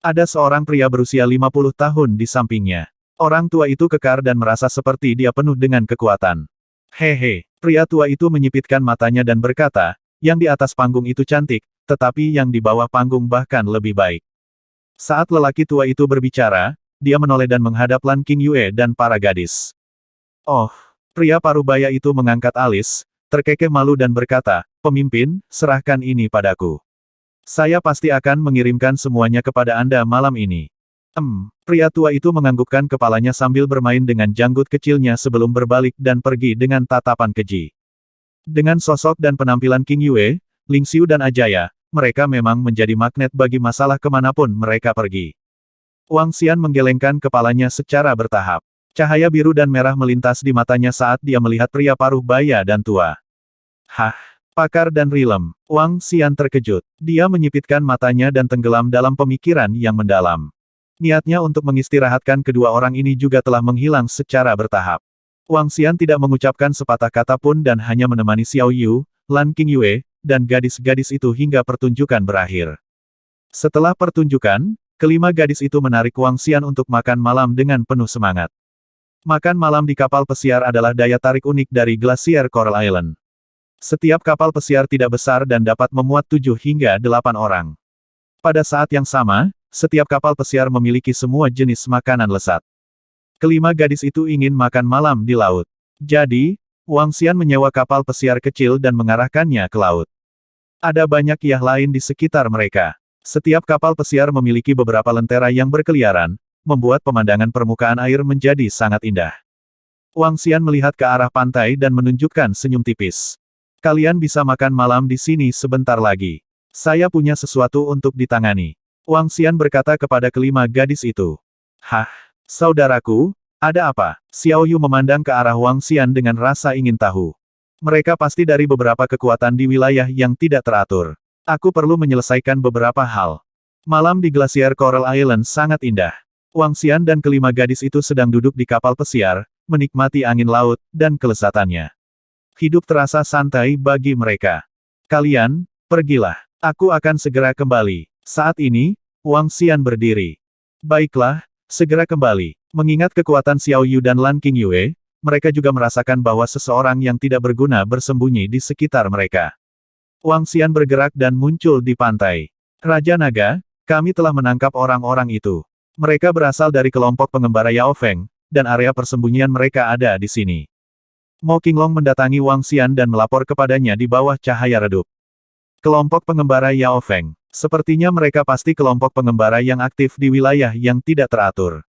Speaker 1: Ada seorang pria berusia 50 tahun di sampingnya. Orang tua itu kekar dan merasa seperti dia penuh dengan kekuatan. Hehe, pria tua itu menyipitkan matanya dan berkata, yang di atas panggung itu cantik, tetapi yang di bawah panggung bahkan lebih baik. Saat lelaki tua itu berbicara, dia menoleh dan menghadap Lan Qingyue dan para gadis. Oh, pria parubaya itu mengangkat alis, terkekeh malu dan berkata, pemimpin, serahkan ini padaku. Saya pasti akan mengirimkan semuanya kepada Anda malam ini. Pria tua itu menganggukkan kepalanya sambil bermain dengan janggut kecilnya sebelum berbalik dan pergi dengan tatapan keji. Dengan sosok dan penampilan Qingyue, Lingxiu dan Ajaya, mereka memang menjadi magnet bagi masalah kemanapun mereka pergi. Wang Xian menggelengkan kepalanya secara bertahap. Cahaya biru dan merah melintas di matanya saat dia melihat pria paruh baya dan tua. Hah, pakar dan rilem. Wang Xian terkejut. Dia menyipitkan matanya dan tenggelam dalam pemikiran yang mendalam. Niatnya untuk mengistirahatkan kedua orang ini juga telah menghilang secara bertahap. Wang Xian tidak mengucapkan sepatah kata pun dan hanya menemani Xiao Yu, Lan Qingyue, dan gadis-gadis itu hingga pertunjukan berakhir. Setelah pertunjukan, kelima gadis itu menarik Wang Xian untuk makan malam dengan penuh semangat. Makan malam di kapal pesiar adalah daya tarik unik dari Glacier Coral Island. Setiap kapal pesiar tidak besar dan dapat memuat 7 hingga 8 orang. Pada saat yang sama, setiap kapal pesiar memiliki semua jenis makanan lezat. Kelima gadis itu ingin makan malam di laut. Jadi, Wang Xian menyewa kapal pesiar kecil dan mengarahkannya ke laut. Ada banyak yah lain di sekitar mereka. Setiap kapal pesiar memiliki beberapa lentera yang berkeliaran, membuat pemandangan permukaan air menjadi sangat indah. Wang Xian melihat ke arah pantai dan menunjukkan senyum tipis. Kalian bisa makan malam di sini sebentar lagi. Saya punya sesuatu untuk ditangani. Wang Xian berkata kepada kelima gadis itu. Hah, saudaraku, ada apa? Xiao Yu memandang ke arah Wang Xian dengan rasa ingin tahu. Mereka pasti dari beberapa kekuatan di wilayah yang tidak teratur. Aku perlu menyelesaikan beberapa hal. Malam di Glasier Coral Island sangat indah. Wang Xian dan kelima gadis itu sedang duduk di kapal pesiar, menikmati angin laut, dan kelezatannya. Hidup terasa santai bagi mereka. Kalian, pergilah. Aku akan segera kembali. Saat ini, Wang Xian berdiri. Baiklah, segera kembali. Mengingat kekuatan Xiao Yu dan Lan Qingyue, mereka juga merasakan bahwa seseorang yang tidak berguna bersembunyi di sekitar mereka. Wang Xian bergerak dan muncul di pantai. Raja Naga, kami telah menangkap orang-orang itu. Mereka berasal dari kelompok pengembara Yao Feng, dan area persembunyian mereka ada di sini. Mo Qinglong mendatangi Wang Xian dan melapor kepadanya di bawah cahaya redup. Kelompok pengembara Yao Feng. Sepertinya mereka pasti kelompok pengembara yang aktif di wilayah yang tidak teratur.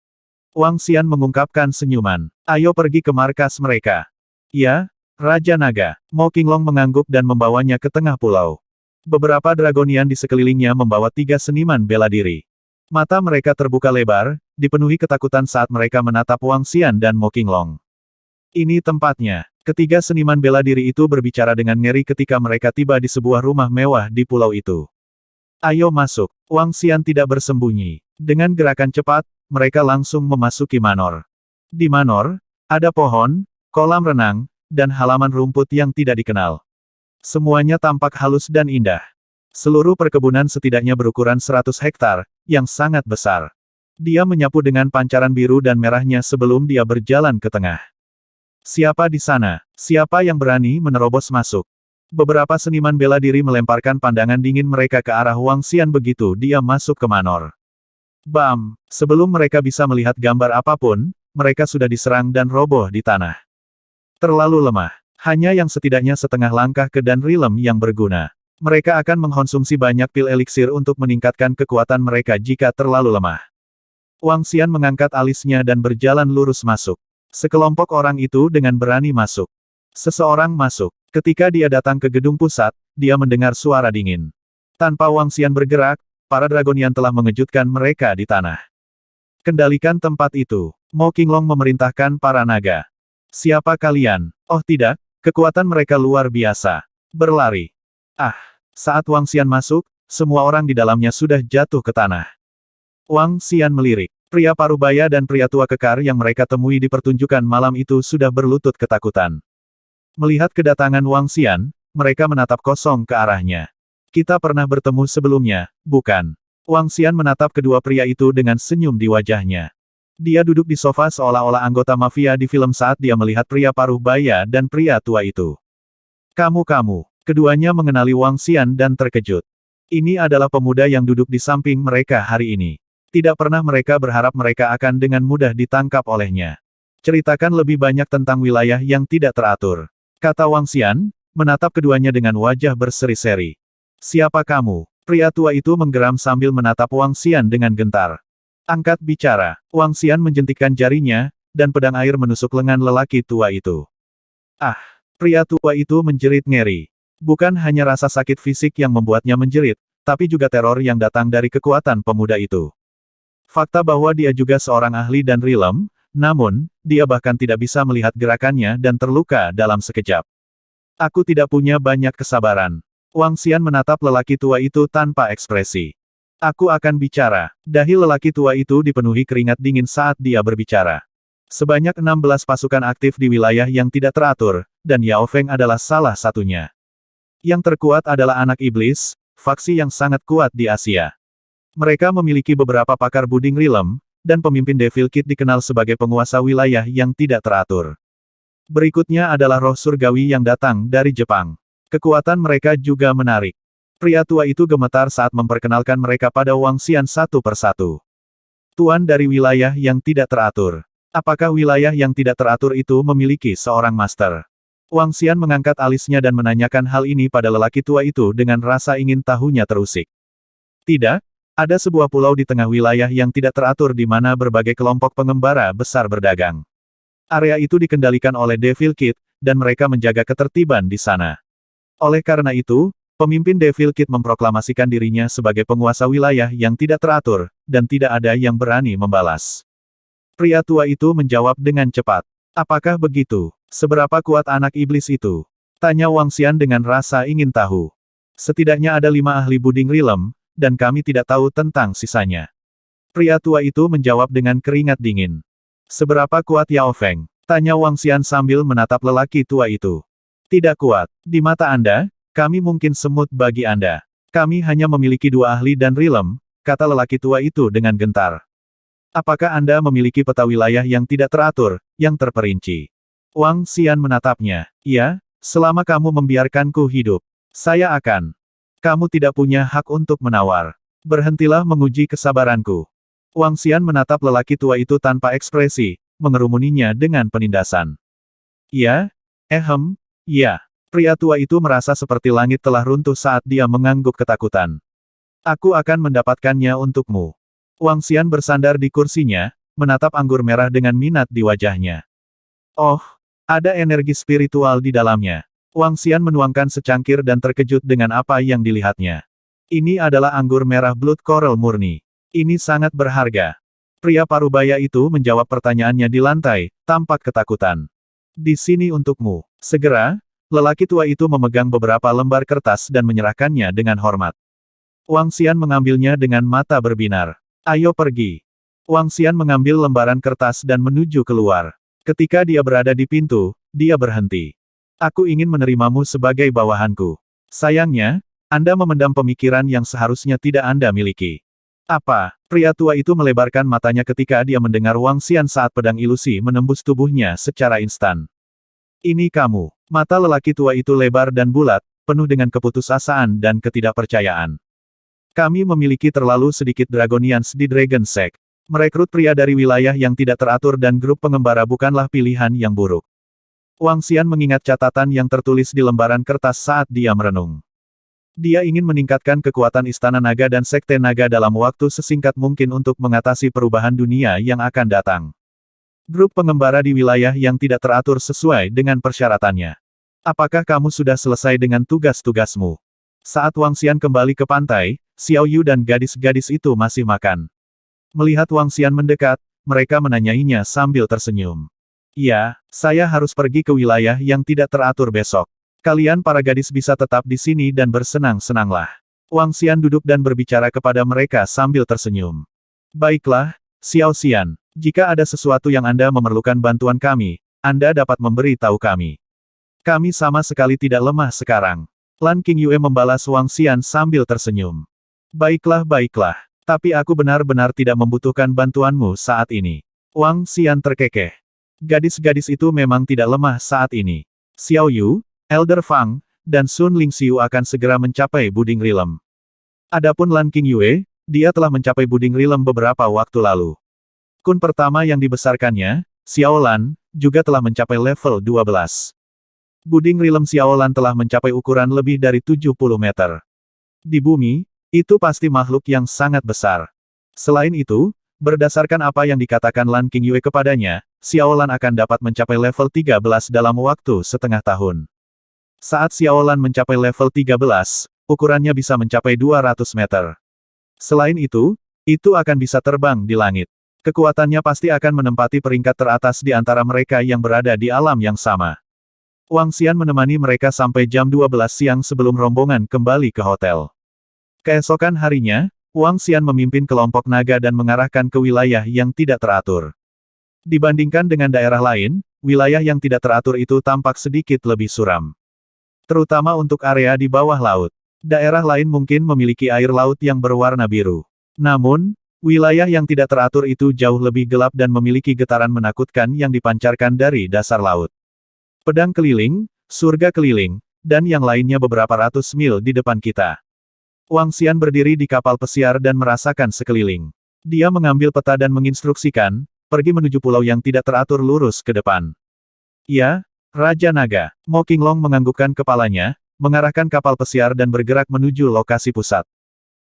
Speaker 1: Wang Xian mengungkapkan senyuman. Ayo pergi ke markas mereka. Ya, Raja Naga. Mo Qinglong mengangguk dan membawanya ke tengah pulau. Beberapa dragonian di sekelilingnya membawa 3 seniman bela diri. Mata mereka terbuka lebar, dipenuhi ketakutan saat mereka menatap Wang Xian dan Mo Qinglong. Ini tempatnya. Ketiga seniman bela diri itu berbicara dengan ngeri ketika mereka tiba di sebuah rumah mewah di pulau itu. Ayo masuk. Wang Xian tidak bersembunyi. Dengan gerakan cepat, mereka langsung memasuki manor. Di manor, ada pohon, kolam renang, dan halaman rumput yang tidak dikenal. Semuanya tampak halus dan indah. Seluruh perkebunan setidaknya berukuran 100 hektar, yang sangat besar. Dia menyapu dengan pancaran biru dan merahnya sebelum dia berjalan ke tengah. Siapa di sana? Siapa yang berani menerobos masuk? Beberapa seniman bela diri melemparkan pandangan dingin mereka ke arah Wang Xian begitu dia masuk ke manor. Bam! Sebelum mereka bisa melihat gambar apapun, mereka sudah diserang dan roboh di tanah. Terlalu lemah. Hanya yang setidaknya setengah langkah ke dan rilem yang berguna. Mereka akan mengkonsumsi banyak pil eliksir untuk meningkatkan kekuatan mereka jika terlalu lemah. Wang Xian mengangkat alisnya dan berjalan lurus masuk. Sekelompok orang itu dengan berani masuk. Seseorang masuk. Ketika dia datang ke gedung pusat, dia mendengar suara dingin. Tanpa Wang Xian bergerak, para dragonian telah mengejutkan mereka di tanah. Kendalikan tempat itu. Mo Qinglong memerintahkan para naga. Siapa kalian? Oh tidak, kekuatan mereka luar biasa. Berlari. Ah, saat Wang Xian masuk, semua orang di dalamnya sudah jatuh ke tanah. Wang Xian melirik. Pria parubaya dan pria tua kekar yang mereka temui di pertunjukan malam itu sudah berlutut ketakutan. Melihat kedatangan Wang Xian, mereka menatap kosong ke arahnya. Kita pernah bertemu sebelumnya, bukan? Wang Xian menatap kedua pria itu dengan senyum di wajahnya. Dia duduk di sofa seolah-olah anggota mafia di film saat dia melihat pria parubaya dan pria tua itu. Kamu. Keduanya mengenali Wang Xian dan terkejut. Ini adalah pemuda yang duduk di samping mereka hari ini. Tidak pernah mereka berharap mereka akan dengan mudah ditangkap olehnya. Ceritakan lebih banyak tentang wilayah yang tidak teratur. Kata Wang Xian, menatap keduanya dengan wajah berseri-seri. Siapa kamu? Pria tua itu menggeram sambil menatap Wang Xian dengan gentar. Angkat bicara. Wang Xian menjentikkan jarinya, dan pedang air menusuk lengan lelaki tua itu. Ah! Pria tua itu menjerit ngeri. Bukan hanya rasa sakit fisik yang membuatnya menjerit, tapi juga teror yang datang dari kekuatan pemuda itu. Fakta bahwa dia juga seorang ahli dan rilem, namun, dia bahkan tidak bisa melihat gerakannya dan terluka dalam sekejap. Aku tidak punya banyak kesabaran. Wang Xian menatap lelaki tua itu tanpa ekspresi. Aku akan bicara. Dahi lelaki tua itu dipenuhi keringat dingin saat dia berbicara. Sebanyak 16 pasukan aktif di wilayah yang tidak teratur, dan Yao Feng adalah salah satunya. Yang terkuat adalah anak iblis, faksi yang sangat kuat di Asia. Mereka memiliki beberapa pakar buding rilem, dan pemimpin Devil Kid dikenal sebagai penguasa wilayah yang tidak teratur. Berikutnya adalah roh surgawi yang datang dari Jepang. Kekuatan mereka juga menarik. Pria tua itu gemetar saat memperkenalkan mereka pada Wang Xian satu persatu. Tuan dari wilayah yang tidak teratur. Apakah wilayah yang tidak teratur itu memiliki seorang master? Wang Xian mengangkat alisnya dan menanyakan hal ini pada lelaki tua itu dengan rasa ingin tahunya terusik. Tidak, ada sebuah pulau di tengah wilayah yang tidak teratur di mana berbagai kelompok pengembara besar berdagang. Area itu dikendalikan oleh Devil Kid, dan mereka menjaga ketertiban di sana. Oleh karena itu, pemimpin Devil Kid memproklamasikan dirinya sebagai penguasa wilayah yang tidak teratur, dan tidak ada yang berani membalas. Pria tua itu menjawab dengan cepat. Apakah begitu? Seberapa kuat anak iblis itu? Tanya Wang Xian dengan rasa ingin tahu. Setidaknya ada 5 ahli Buding Rilem, dan kami tidak tahu tentang sisanya. Pria tua itu menjawab dengan keringat dingin. Seberapa kuat Yao Feng? Tanya Wang Xian sambil menatap lelaki tua itu. Tidak kuat. Di mata Anda, kami mungkin semut bagi Anda. Kami hanya memiliki 2 ahli dan rilem, kata lelaki tua itu dengan gentar. Apakah Anda memiliki peta wilayah yang tidak teratur, yang terperinci? Wang Xian menatapnya. Iya, selama kamu membiarkanku hidup. Saya akan. Kamu tidak punya hak untuk menawar. Berhentilah menguji kesabaranku. Wang Xian menatap lelaki tua itu tanpa ekspresi, mengerumuninya dengan penindasan. Iya? Ya. Pria tua itu merasa seperti langit telah runtuh saat dia mengangguk ketakutan. Aku akan mendapatkannya untukmu. Wang Xian bersandar di kursinya, menatap anggur merah dengan minat di wajahnya. Oh, ada energi spiritual di dalamnya. Wang Xian menuangkan secangkir dan terkejut dengan apa yang dilihatnya. Ini adalah anggur merah Blood Coral murni. Ini sangat berharga. Pria parubaya itu menjawab pertanyaannya di lantai, tampak ketakutan. Di sini untukmu. Segera, lelaki tua itu memegang beberapa lembar kertas dan menyerahkannya dengan hormat. Wang Xian mengambilnya dengan mata berbinar. Ayo pergi. Wang Xian mengambil lembaran kertas dan menuju keluar. Ketika dia berada di pintu, dia berhenti. Aku ingin menerimamu sebagai bawahanku. Sayangnya, Anda memendam pemikiran yang seharusnya tidak Anda miliki. Apa? Pria tua itu melebarkan matanya ketika dia mendengar Wang Xian saat pedang ilusi menembus tubuhnya secara instan. Ini kamu. Mata lelaki tua itu lebar dan bulat, penuh dengan keputusasaan dan ketidakpercayaan. Kami memiliki terlalu sedikit Dragonians di Dragon Sect. Merekrut pria dari wilayah yang tidak teratur dan grup pengembara bukanlah pilihan yang buruk. Wang Xian mengingat catatan yang tertulis di lembaran kertas saat dia merenung. Dia ingin meningkatkan kekuatan Istana Naga dan Sekte Naga dalam waktu sesingkat mungkin untuk mengatasi perubahan dunia yang akan datang. Grup pengembara di wilayah yang tidak teratur sesuai dengan persyaratannya. Apakah kamu sudah selesai dengan tugas-tugasmu? Saat Wang Xian kembali ke pantai, Xiao Yu dan gadis-gadis itu masih makan. Melihat Wang Xian mendekat, mereka menanyainya sambil tersenyum. Iya, saya harus pergi ke wilayah yang tidak teratur besok. Kalian para gadis bisa tetap di sini dan bersenang-senanglah. Wang Xian duduk dan berbicara kepada mereka sambil tersenyum. Baiklah, Xiao Xian. Jika ada sesuatu yang Anda memerlukan bantuan kami, Anda dapat memberi tahu kami. Kami sama sekali tidak lemah sekarang. Lan Qingyue membalas Wang Xian sambil tersenyum. Baiklah. Tapi aku benar-benar tidak membutuhkan bantuanmu saat ini. Wang Xian terkekeh. Gadis-gadis itu memang tidak lemah saat ini. Xiao Yu, Elder Fang, dan Sun Lingxiu akan segera mencapai Buding Rilem. Adapun Lan Qingyue, dia telah mencapai Buding Rilem beberapa waktu lalu. Kun pertama yang dibesarkannya, Xiao Lan, juga telah mencapai level 12. Buding Rilem Xiao Lan telah mencapai ukuran lebih dari 70 meter. Di bumi, itu pasti makhluk yang sangat besar. Selain itu, berdasarkan apa yang dikatakan Lan Qingyue kepadanya, Xiao Lan akan dapat mencapai level 13 dalam waktu setengah tahun. Saat Xiao Lan mencapai level 13, ukurannya bisa mencapai 200 meter. Selain itu akan bisa terbang di langit. Kekuatannya pasti akan menempati peringkat teratas di antara mereka yang berada di alam yang sama. Wang Xian menemani mereka sampai jam 12 siang sebelum rombongan kembali ke hotel. Keesokan harinya, Wang Xian memimpin kelompok naga dan mengarahkan ke wilayah yang tidak teratur. Dibandingkan dengan daerah lain, wilayah yang tidak teratur itu tampak sedikit lebih suram. Terutama untuk area di bawah laut. Daerah lain mungkin memiliki air laut yang berwarna biru. Namun, wilayah yang tidak teratur itu jauh lebih gelap dan memiliki getaran menakutkan yang dipancarkan dari dasar laut. Pedang keliling, surga keliling, dan yang lainnya beberapa ratus mil di depan kita. Wang Xian berdiri di kapal pesiar dan merasakan sekeliling. Dia mengambil peta dan menginstruksikan, pergi menuju pulau yang tidak teratur lurus ke depan. Ya, Raja Naga. Mo Qinglong menganggukkan kepalanya, mengarahkan kapal pesiar dan bergerak menuju lokasi pusat.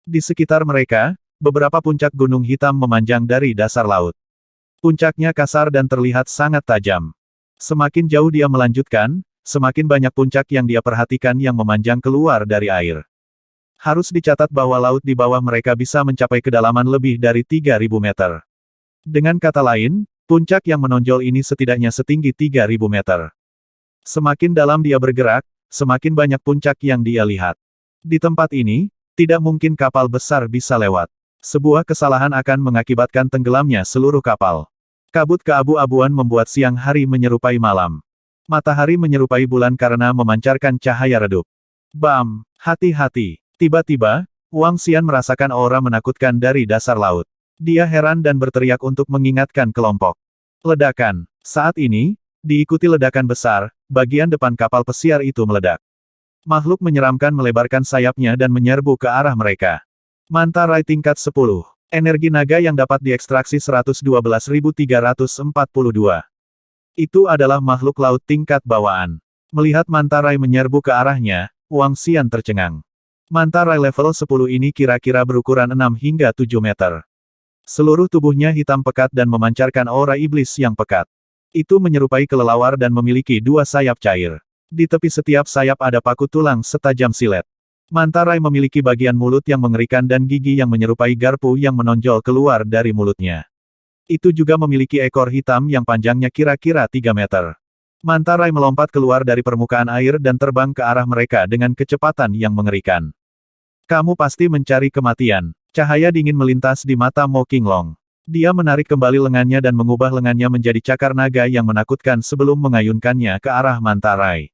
Speaker 1: Di sekitar mereka, beberapa puncak gunung hitam memanjang dari dasar laut. Puncaknya kasar dan terlihat sangat tajam. Semakin jauh dia melanjutkan, semakin banyak puncak yang dia perhatikan yang memanjang keluar dari air. Harus dicatat bahwa laut di bawah mereka bisa mencapai kedalaman lebih dari 3.000 meter. Dengan kata lain, puncak yang menonjol ini setidaknya setinggi 3.000 meter. Semakin dalam dia bergerak, semakin banyak puncak yang dia lihat. Di tempat ini, tidak mungkin kapal besar bisa lewat. Sebuah kesalahan akan mengakibatkan tenggelamnya seluruh kapal. Kabut keabu-abuan membuat siang hari menyerupai malam. Matahari menyerupai bulan karena memancarkan cahaya redup. Bam! Hati-hati! Tiba-tiba, Wang Xian merasakan aura menakutkan dari dasar laut. Dia heran dan berteriak untuk mengingatkan kelompok. Ledakan. Saat ini, diikuti ledakan besar, bagian depan kapal pesiar itu meledak. Makhluk menyeramkan melebarkan sayapnya dan menyerbu ke arah mereka. Manta Rai tingkat 10. Energi naga yang dapat diekstraksi 112.342. Itu adalah makhluk laut tingkat bawaan. Melihat Manta Rai menyerbu ke arahnya, Wang Xian tercengang. Manta Rai level 10 ini kira-kira berukuran 6 hingga 7 meter. Seluruh tubuhnya hitam pekat dan memancarkan aura iblis yang pekat. Itu menyerupai kelelawar dan memiliki 2 sayap cair. Di tepi setiap sayap ada paku tulang setajam silet. Manta Rai memiliki bagian mulut yang mengerikan dan gigi yang menyerupai garpu yang menonjol keluar dari mulutnya. Itu juga memiliki ekor hitam yang panjangnya kira-kira 3 meter. Manta Rai melompat keluar dari permukaan air dan terbang ke arah mereka dengan kecepatan yang mengerikan. Kamu pasti mencari kematian. Cahaya dingin melintas di mata Mo Qinglong. Dia menarik kembali lengannya dan mengubah lengannya menjadi cakar naga yang menakutkan sebelum mengayunkannya ke arah Manta Rai.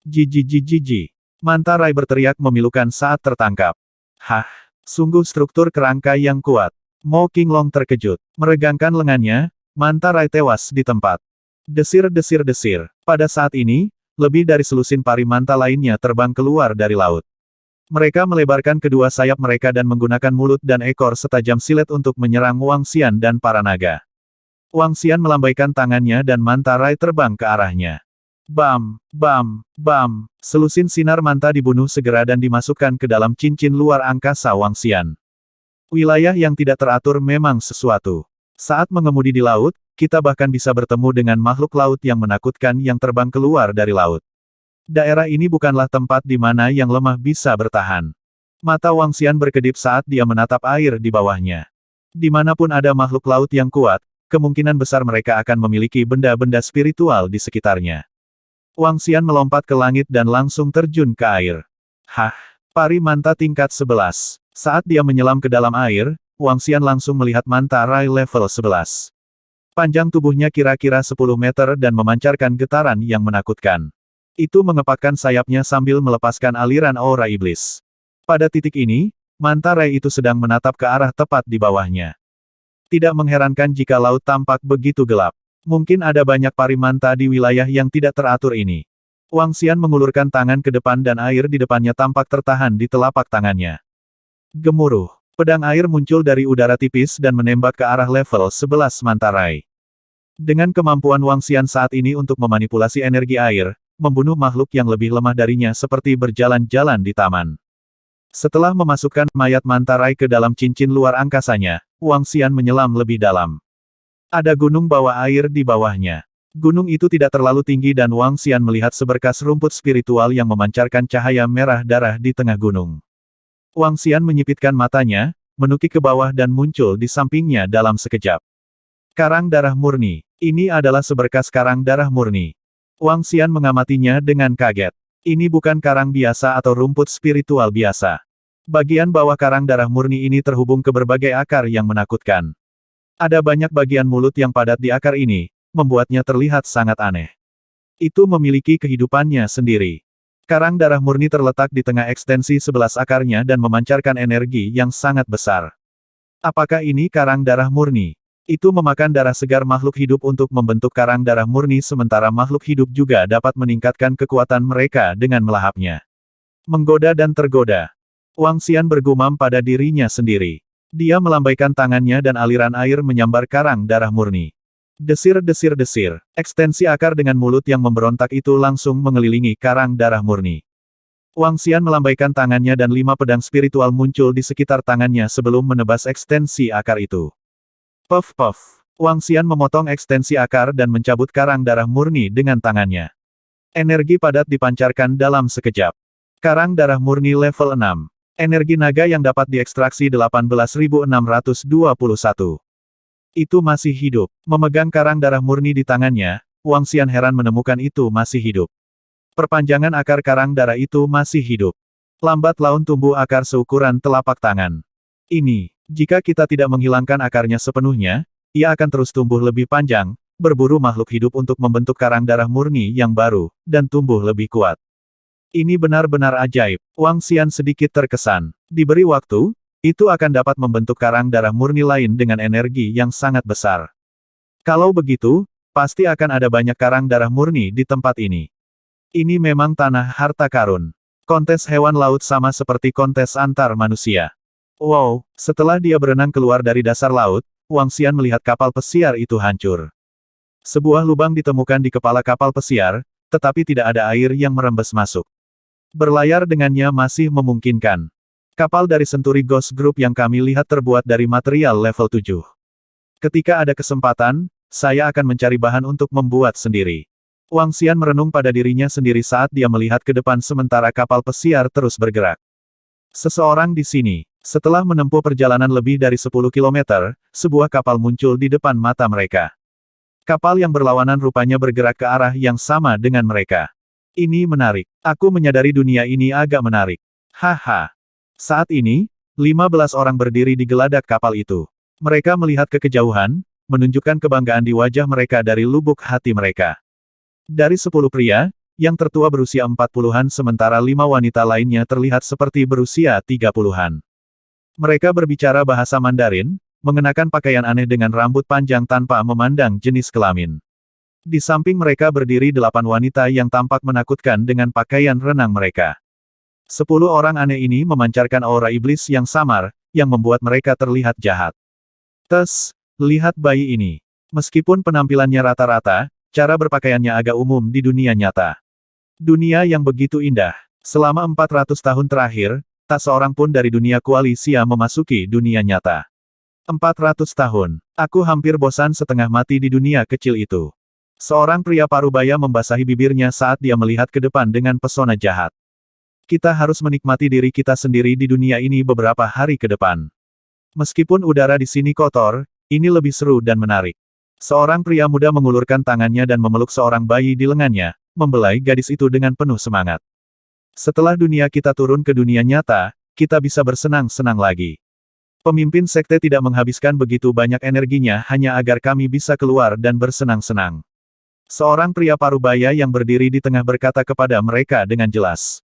Speaker 1: Jijiji. Manta Rai berteriak memilukan saat tertangkap. Hah, sungguh struktur kerangka yang kuat. Mo Qinglong terkejut. Meregangkan lengannya, Manta Rai tewas di tempat. Desir. Pada saat ini, lebih dari selusin pari manta lainnya terbang keluar dari laut. Mereka melebarkan kedua sayap mereka dan menggunakan mulut dan ekor setajam silet untuk menyerang Wang Xian dan para naga. Wang Xian melambaikan tangannya dan Manta Rai terbang ke arahnya. Bam! Selusin sinar manta dibunuh segera dan dimasukkan ke dalam cincin luar angkasa Wang Xian. Wilayah yang tidak teratur memang sesuatu. Saat mengemudi di laut, kita bahkan bisa bertemu dengan makhluk laut yang menakutkan yang terbang keluar dari laut. Daerah ini bukanlah tempat di mana yang lemah bisa bertahan. Mata Wang Xian berkedip saat dia menatap air di bawahnya. Dimanapun ada makhluk laut yang kuat, kemungkinan besar mereka akan memiliki benda-benda spiritual di sekitarnya. Wang Xian melompat ke langit dan langsung terjun ke air. Hah! Pari manta tingkat 11. Saat dia menyelam ke dalam air, Wang Xian langsung melihat Manta Rai level 11. Panjang tubuhnya kira-kira 10 meter dan memancarkan getaran yang menakutkan. Itu mengepakkan sayapnya sambil melepaskan aliran aura iblis. Pada titik ini, Manta Rai itu sedang menatap ke arah tepat di bawahnya. Tidak mengherankan jika laut tampak begitu gelap. Mungkin ada banyak pari manta di wilayah yang tidak teratur ini. Wang Xian mengulurkan tangan ke depan dan air di depannya tampak tertahan di telapak tangannya. Gemuruh. Pedang air muncul dari udara tipis dan menembak ke arah level 11 Manta Rai. Dengan kemampuan Wang Xian saat ini untuk memanipulasi energi air, membunuh makhluk yang lebih lemah darinya seperti berjalan-jalan di taman. Setelah memasukkan mayat Manta Rai ke dalam cincin luar angkasanya, Wang Xian menyelam lebih dalam. Ada gunung bawah air di bawahnya. Gunung itu tidak terlalu tinggi dan Wang Xian melihat seberkas rumput spiritual yang memancarkan cahaya merah darah di tengah gunung. Wang Xian menyipitkan matanya, menukik ke bawah dan muncul di sampingnya dalam sekejap. Karang darah murni. Ini adalah seberkas karang darah murni. Wang Xian mengamatinya dengan kaget. Ini bukan karang biasa atau rumput spiritual biasa. Bagian bawah karang darah murni ini terhubung ke berbagai akar yang menakutkan. Ada banyak bagian mulut yang padat di akar ini, membuatnya terlihat sangat aneh. Itu memiliki kehidupannya sendiri. Karang darah murni terletak di tengah ekstensi 11 akarnya dan memancarkan energi yang sangat besar. Apakah ini karang darah murni? Itu memakan darah segar makhluk hidup untuk membentuk karang darah murni sementara makhluk hidup juga dapat meningkatkan kekuatan mereka dengan melahapnya. Menggoda dan tergoda. Wang Xian bergumam pada dirinya sendiri. Dia melambaikan tangannya dan aliran air menyambar karang darah murni. Desir-desir-desir. Ekstensi akar dengan mulut yang memberontak itu langsung mengelilingi karang darah murni. Wang Xian melambaikan tangannya dan 5 pedang spiritual muncul di sekitar tangannya sebelum menebas ekstensi akar itu. Puff puff. Wang Xian memotong ekstensi akar dan mencabut karang darah murni dengan tangannya. Energi padat dipancarkan dalam sekejap. Karang darah murni level 6. Energi naga yang dapat diekstraksi 18.621. Itu masih hidup. Memegang karang darah murni di tangannya, Wang Xian heran menemukan itu masih hidup. Perpanjangan akar karang darah itu masih hidup. Lambat laun tumbuh akar seukuran telapak tangan. Ini, jika kita tidak menghilangkan akarnya sepenuhnya, ia akan terus tumbuh lebih panjang, berburu makhluk hidup untuk membentuk karang darah murni yang baru, dan tumbuh lebih kuat. Ini benar-benar ajaib. Wang Xian sedikit terkesan. Diberi waktu, itu akan dapat membentuk karang darah murni lain dengan energi yang sangat besar. Kalau begitu, pasti akan ada banyak karang darah murni di tempat ini. Ini memang tanah harta karun. Kontes hewan laut sama seperti kontes antar manusia. Wow, setelah dia berenang keluar dari dasar laut, Wang Xian melihat kapal pesiar itu hancur. Sebuah lubang ditemukan di kepala kapal pesiar, tetapi tidak ada air yang merembes masuk. Berlayar dengannya masih memungkinkan. Kapal dari Century Ghost Group yang kami lihat terbuat dari material level 7. Ketika ada kesempatan, saya akan mencari bahan untuk membuat sendiri. Wang Xian merenung pada dirinya sendiri saat dia melihat ke depan sementara kapal pesiar terus bergerak. Seseorang di sini. Setelah menempuh perjalanan lebih dari 10 km, sebuah kapal muncul di depan mata mereka. Kapal yang berlawanan rupanya bergerak ke arah yang sama dengan mereka. Ini menarik. Aku menyadari dunia ini agak menarik. Haha. Saat ini, 15 orang berdiri di geladak kapal itu. Mereka melihat ke kejauhan, menunjukkan kebanggaan di wajah mereka dari lubuk hati mereka. Dari 10 pria, yang tertua berusia 40-an sementara 5 wanita lainnya terlihat seperti berusia 30-an. Mereka berbicara bahasa Mandarin, mengenakan pakaian aneh dengan rambut panjang tanpa memandang jenis kelamin. Di samping mereka berdiri 8 wanita yang tampak menakutkan dengan pakaian renang mereka. 10 orang aneh ini memancarkan aura iblis yang samar, yang membuat mereka terlihat jahat. Lihat bayi ini. Meskipun penampilannya rata-rata, cara berpakaiannya agak umum di dunia nyata. Dunia yang begitu indah. Selama 400 tahun terakhir, tak seorang pun dari dunia koalisia memasuki dunia nyata. 400 tahun. Aku hampir bosan setengah mati di dunia kecil itu. Seorang pria parubaya membasahi bibirnya saat dia melihat ke depan dengan pesona jahat. Kita harus menikmati diri kita sendiri di dunia ini beberapa hari ke depan. Meskipun udara di sini kotor, ini lebih seru dan menarik. Seorang pria muda mengulurkan tangannya dan memeluk seorang bayi di lengannya, membelai gadis itu dengan penuh semangat. Setelah dunia kita turun ke dunia nyata, kita bisa bersenang-senang lagi. Pemimpin sekte tidak menghabiskan begitu banyak energinya hanya agar kami bisa keluar dan bersenang-senang. Seorang pria parubaya yang berdiri di tengah berkata kepada mereka dengan jelas.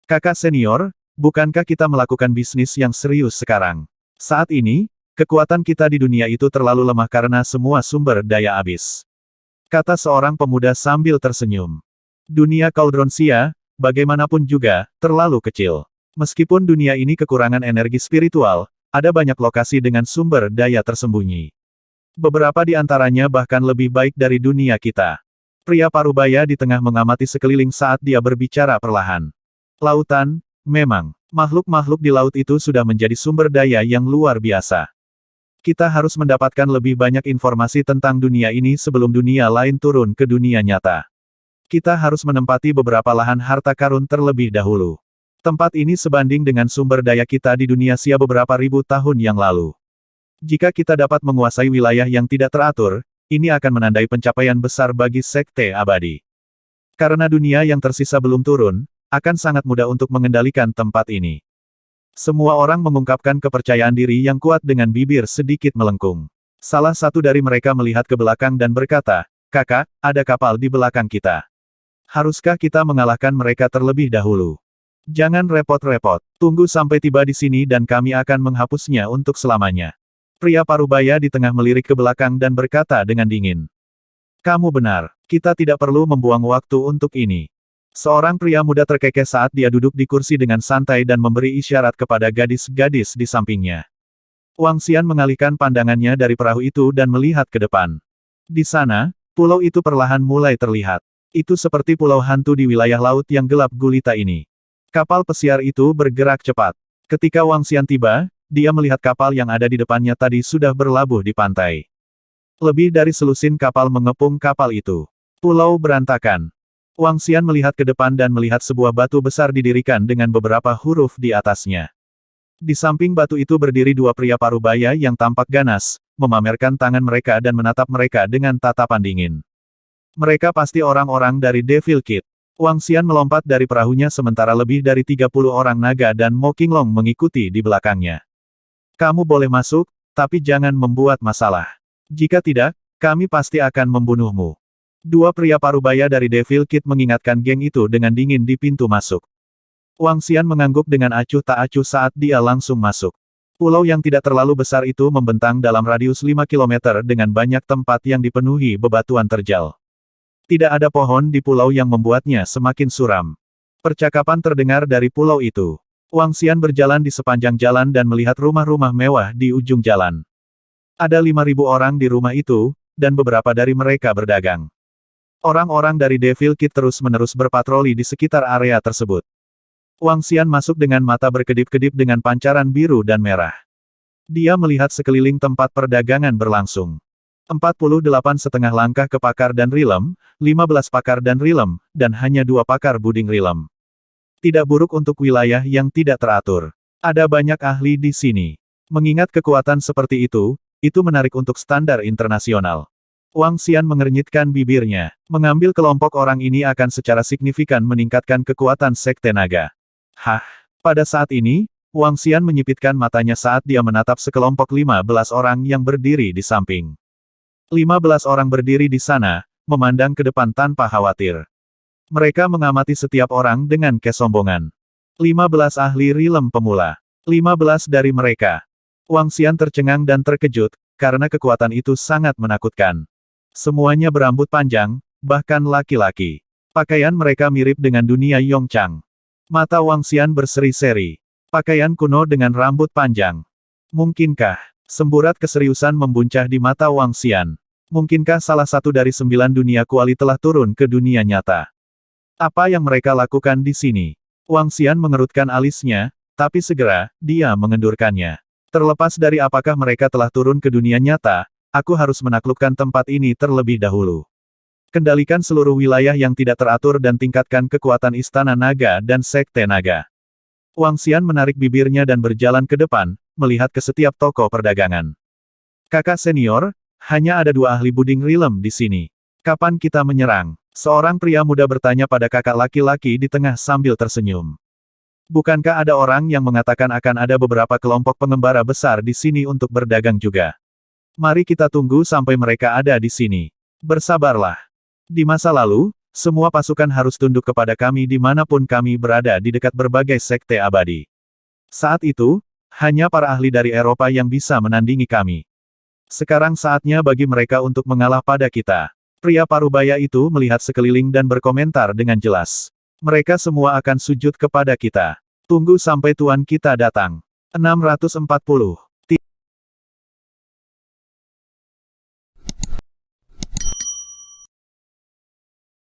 Speaker 1: Kakak senior, bukankah kita melakukan bisnis yang serius sekarang? Saat ini, kekuatan kita di dunia itu terlalu lemah karena semua sumber daya habis. Kata seorang pemuda sambil tersenyum. Dunia Cauldronsia, bagaimanapun juga, terlalu kecil. Meskipun dunia ini kekurangan energi spiritual, ada banyak lokasi dengan sumber daya tersembunyi. Beberapa di antaranya bahkan lebih baik dari dunia kita. Pria parubaya di tengah mengamati sekeliling saat dia berbicara perlahan. Lautan, memang, makhluk-makhluk di laut itu sudah menjadi sumber daya yang luar biasa. Kita harus mendapatkan lebih banyak informasi tentang dunia ini sebelum dunia lain turun ke dunia nyata. Kita harus menempati beberapa lahan harta karun terlebih dahulu. Tempat ini sebanding dengan sumber daya kita di dunia Sia beberapa ribu tahun yang lalu. Jika kita dapat menguasai wilayah yang tidak teratur, ini akan menandai pencapaian besar bagi Sekte Abadi. Karena dunia yang tersisa belum turun, akan sangat mudah untuk mengendalikan tempat ini. Semua orang mengungkapkan kepercayaan diri yang kuat dengan bibir sedikit melengkung. Salah satu dari mereka melihat ke belakang dan berkata, "Kakak, ada kapal di belakang kita. Haruskah kita mengalahkan mereka terlebih dahulu? Jangan repot-repot. Tunggu sampai tiba di sini dan kami akan menghapusnya untuk selamanya." Pria parubaya di tengah melirik ke belakang dan berkata dengan dingin. Kamu benar, kita tidak perlu membuang waktu untuk ini. Seorang pria muda terkekeh saat dia duduk di kursi dengan santai dan memberi isyarat kepada gadis-gadis di sampingnya. Wang Xian mengalihkan pandangannya dari perahu itu dan melihat ke depan. Di sana, pulau itu perlahan mulai terlihat. Itu seperti pulau hantu di wilayah laut yang gelap gulita ini. Kapal pesiar itu bergerak cepat. Ketika Wang Xian tiba, dia melihat kapal yang ada di depannya tadi sudah berlabuh di pantai. Lebih dari selusin kapal mengepung kapal itu. Pulau berantakan. Wang Xian melihat ke depan dan melihat sebuah batu besar didirikan dengan beberapa huruf di atasnya. Di samping batu itu berdiri dua pria parubaya yang tampak ganas, memamerkan tangan mereka dan menatap mereka dengan tatapan dingin. Mereka pasti orang-orang dari Devil Kid. Wang Xian melompat dari perahunya sementara lebih dari 30 orang naga dan Mo Qinglong mengikuti di belakangnya. Kamu boleh masuk, tapi jangan membuat masalah. Jika tidak, kami pasti akan membunuhmu. Dua pria parubaya dari Devil Kid mengingatkan geng itu dengan dingin di pintu masuk. Wang Xian mengangguk dengan acuh tak acuh saat dia langsung masuk. Pulau yang tidak terlalu besar itu membentang dalam radius 5 km dengan banyak tempat yang dipenuhi bebatuan terjal. Tidak ada pohon di pulau yang membuatnya semakin suram. Percakapan terdengar dari pulau itu. Wang Xian berjalan di sepanjang jalan dan melihat rumah-rumah mewah di ujung jalan. Ada 5.000 orang di rumah itu, dan beberapa dari mereka berdagang. Orang-orang dari Devil Kid terus-menerus berpatroli di sekitar area tersebut. Wang Xian masuk dengan mata berkedip-kedip dengan pancaran biru dan merah. Dia melihat sekeliling tempat perdagangan berlangsung. 48,5 langkah ke pakar dan rilem, 15 pakar dan rilem, dan hanya 2 pakar buding rilem. Tidak buruk untuk wilayah yang tidak teratur. Ada banyak ahli di sini. Mengingat kekuatan seperti itu menarik untuk standar internasional. Wang Xian mengernyitkan bibirnya. Mengambil kelompok orang ini akan secara signifikan meningkatkan kekuatan Sekte Naga. Hah? Pada saat ini, Wang Xian menyipitkan matanya saat dia menatap sekelompok 15 orang yang berdiri di samping. 15 orang berdiri di sana, memandang ke depan tanpa khawatir. Mereka mengamati setiap orang dengan kesombongan. 15 ahli rilem pemula. 15 dari mereka. Wang Xian tercengang dan terkejut, karena kekuatan itu sangat menakutkan. Semuanya berambut panjang, bahkan laki-laki. Pakaian mereka mirip dengan dunia Yongchang. Mata Wang Xian berseri-seri. Pakaian kuno dengan rambut panjang. Mungkinkah? Semburat keseriusan membuncah di mata Wang Xian. Mungkinkah salah satu dari 9 dunia kuali telah turun ke dunia nyata? Apa yang mereka lakukan di sini? Wang Xian mengerutkan alisnya, tapi segera, dia mengendurkannya. Terlepas dari apakah mereka telah turun ke dunia nyata, aku harus menaklukkan tempat ini terlebih dahulu. Kendalikan seluruh wilayah yang tidak teratur dan tingkatkan kekuatan Istana Naga dan Sekte Naga. Wang Xian menarik bibirnya dan berjalan ke depan, melihat ke setiap toko perdagangan. Kakak senior, hanya ada 2 ahli buding rilem di sini. Kapan kita menyerang? Seorang pria muda bertanya pada kakak laki-laki di tengah sambil tersenyum. Bukankah ada orang yang mengatakan akan ada beberapa kelompok pengembara besar di sini untuk berdagang juga? Mari kita tunggu sampai mereka ada di sini. Bersabarlah. Di masa lalu, semua pasukan harus tunduk kepada kami dimanapun kami berada di dekat berbagai sekte abadi. Saat itu, hanya para ahli dari Eropa yang bisa menandingi kami. Sekarang saatnya bagi mereka untuk mengalah pada kita. Pria parubaya itu melihat sekeliling dan berkomentar dengan jelas. Mereka semua akan sujud kepada kita. Tunggu sampai tuan kita datang. 640.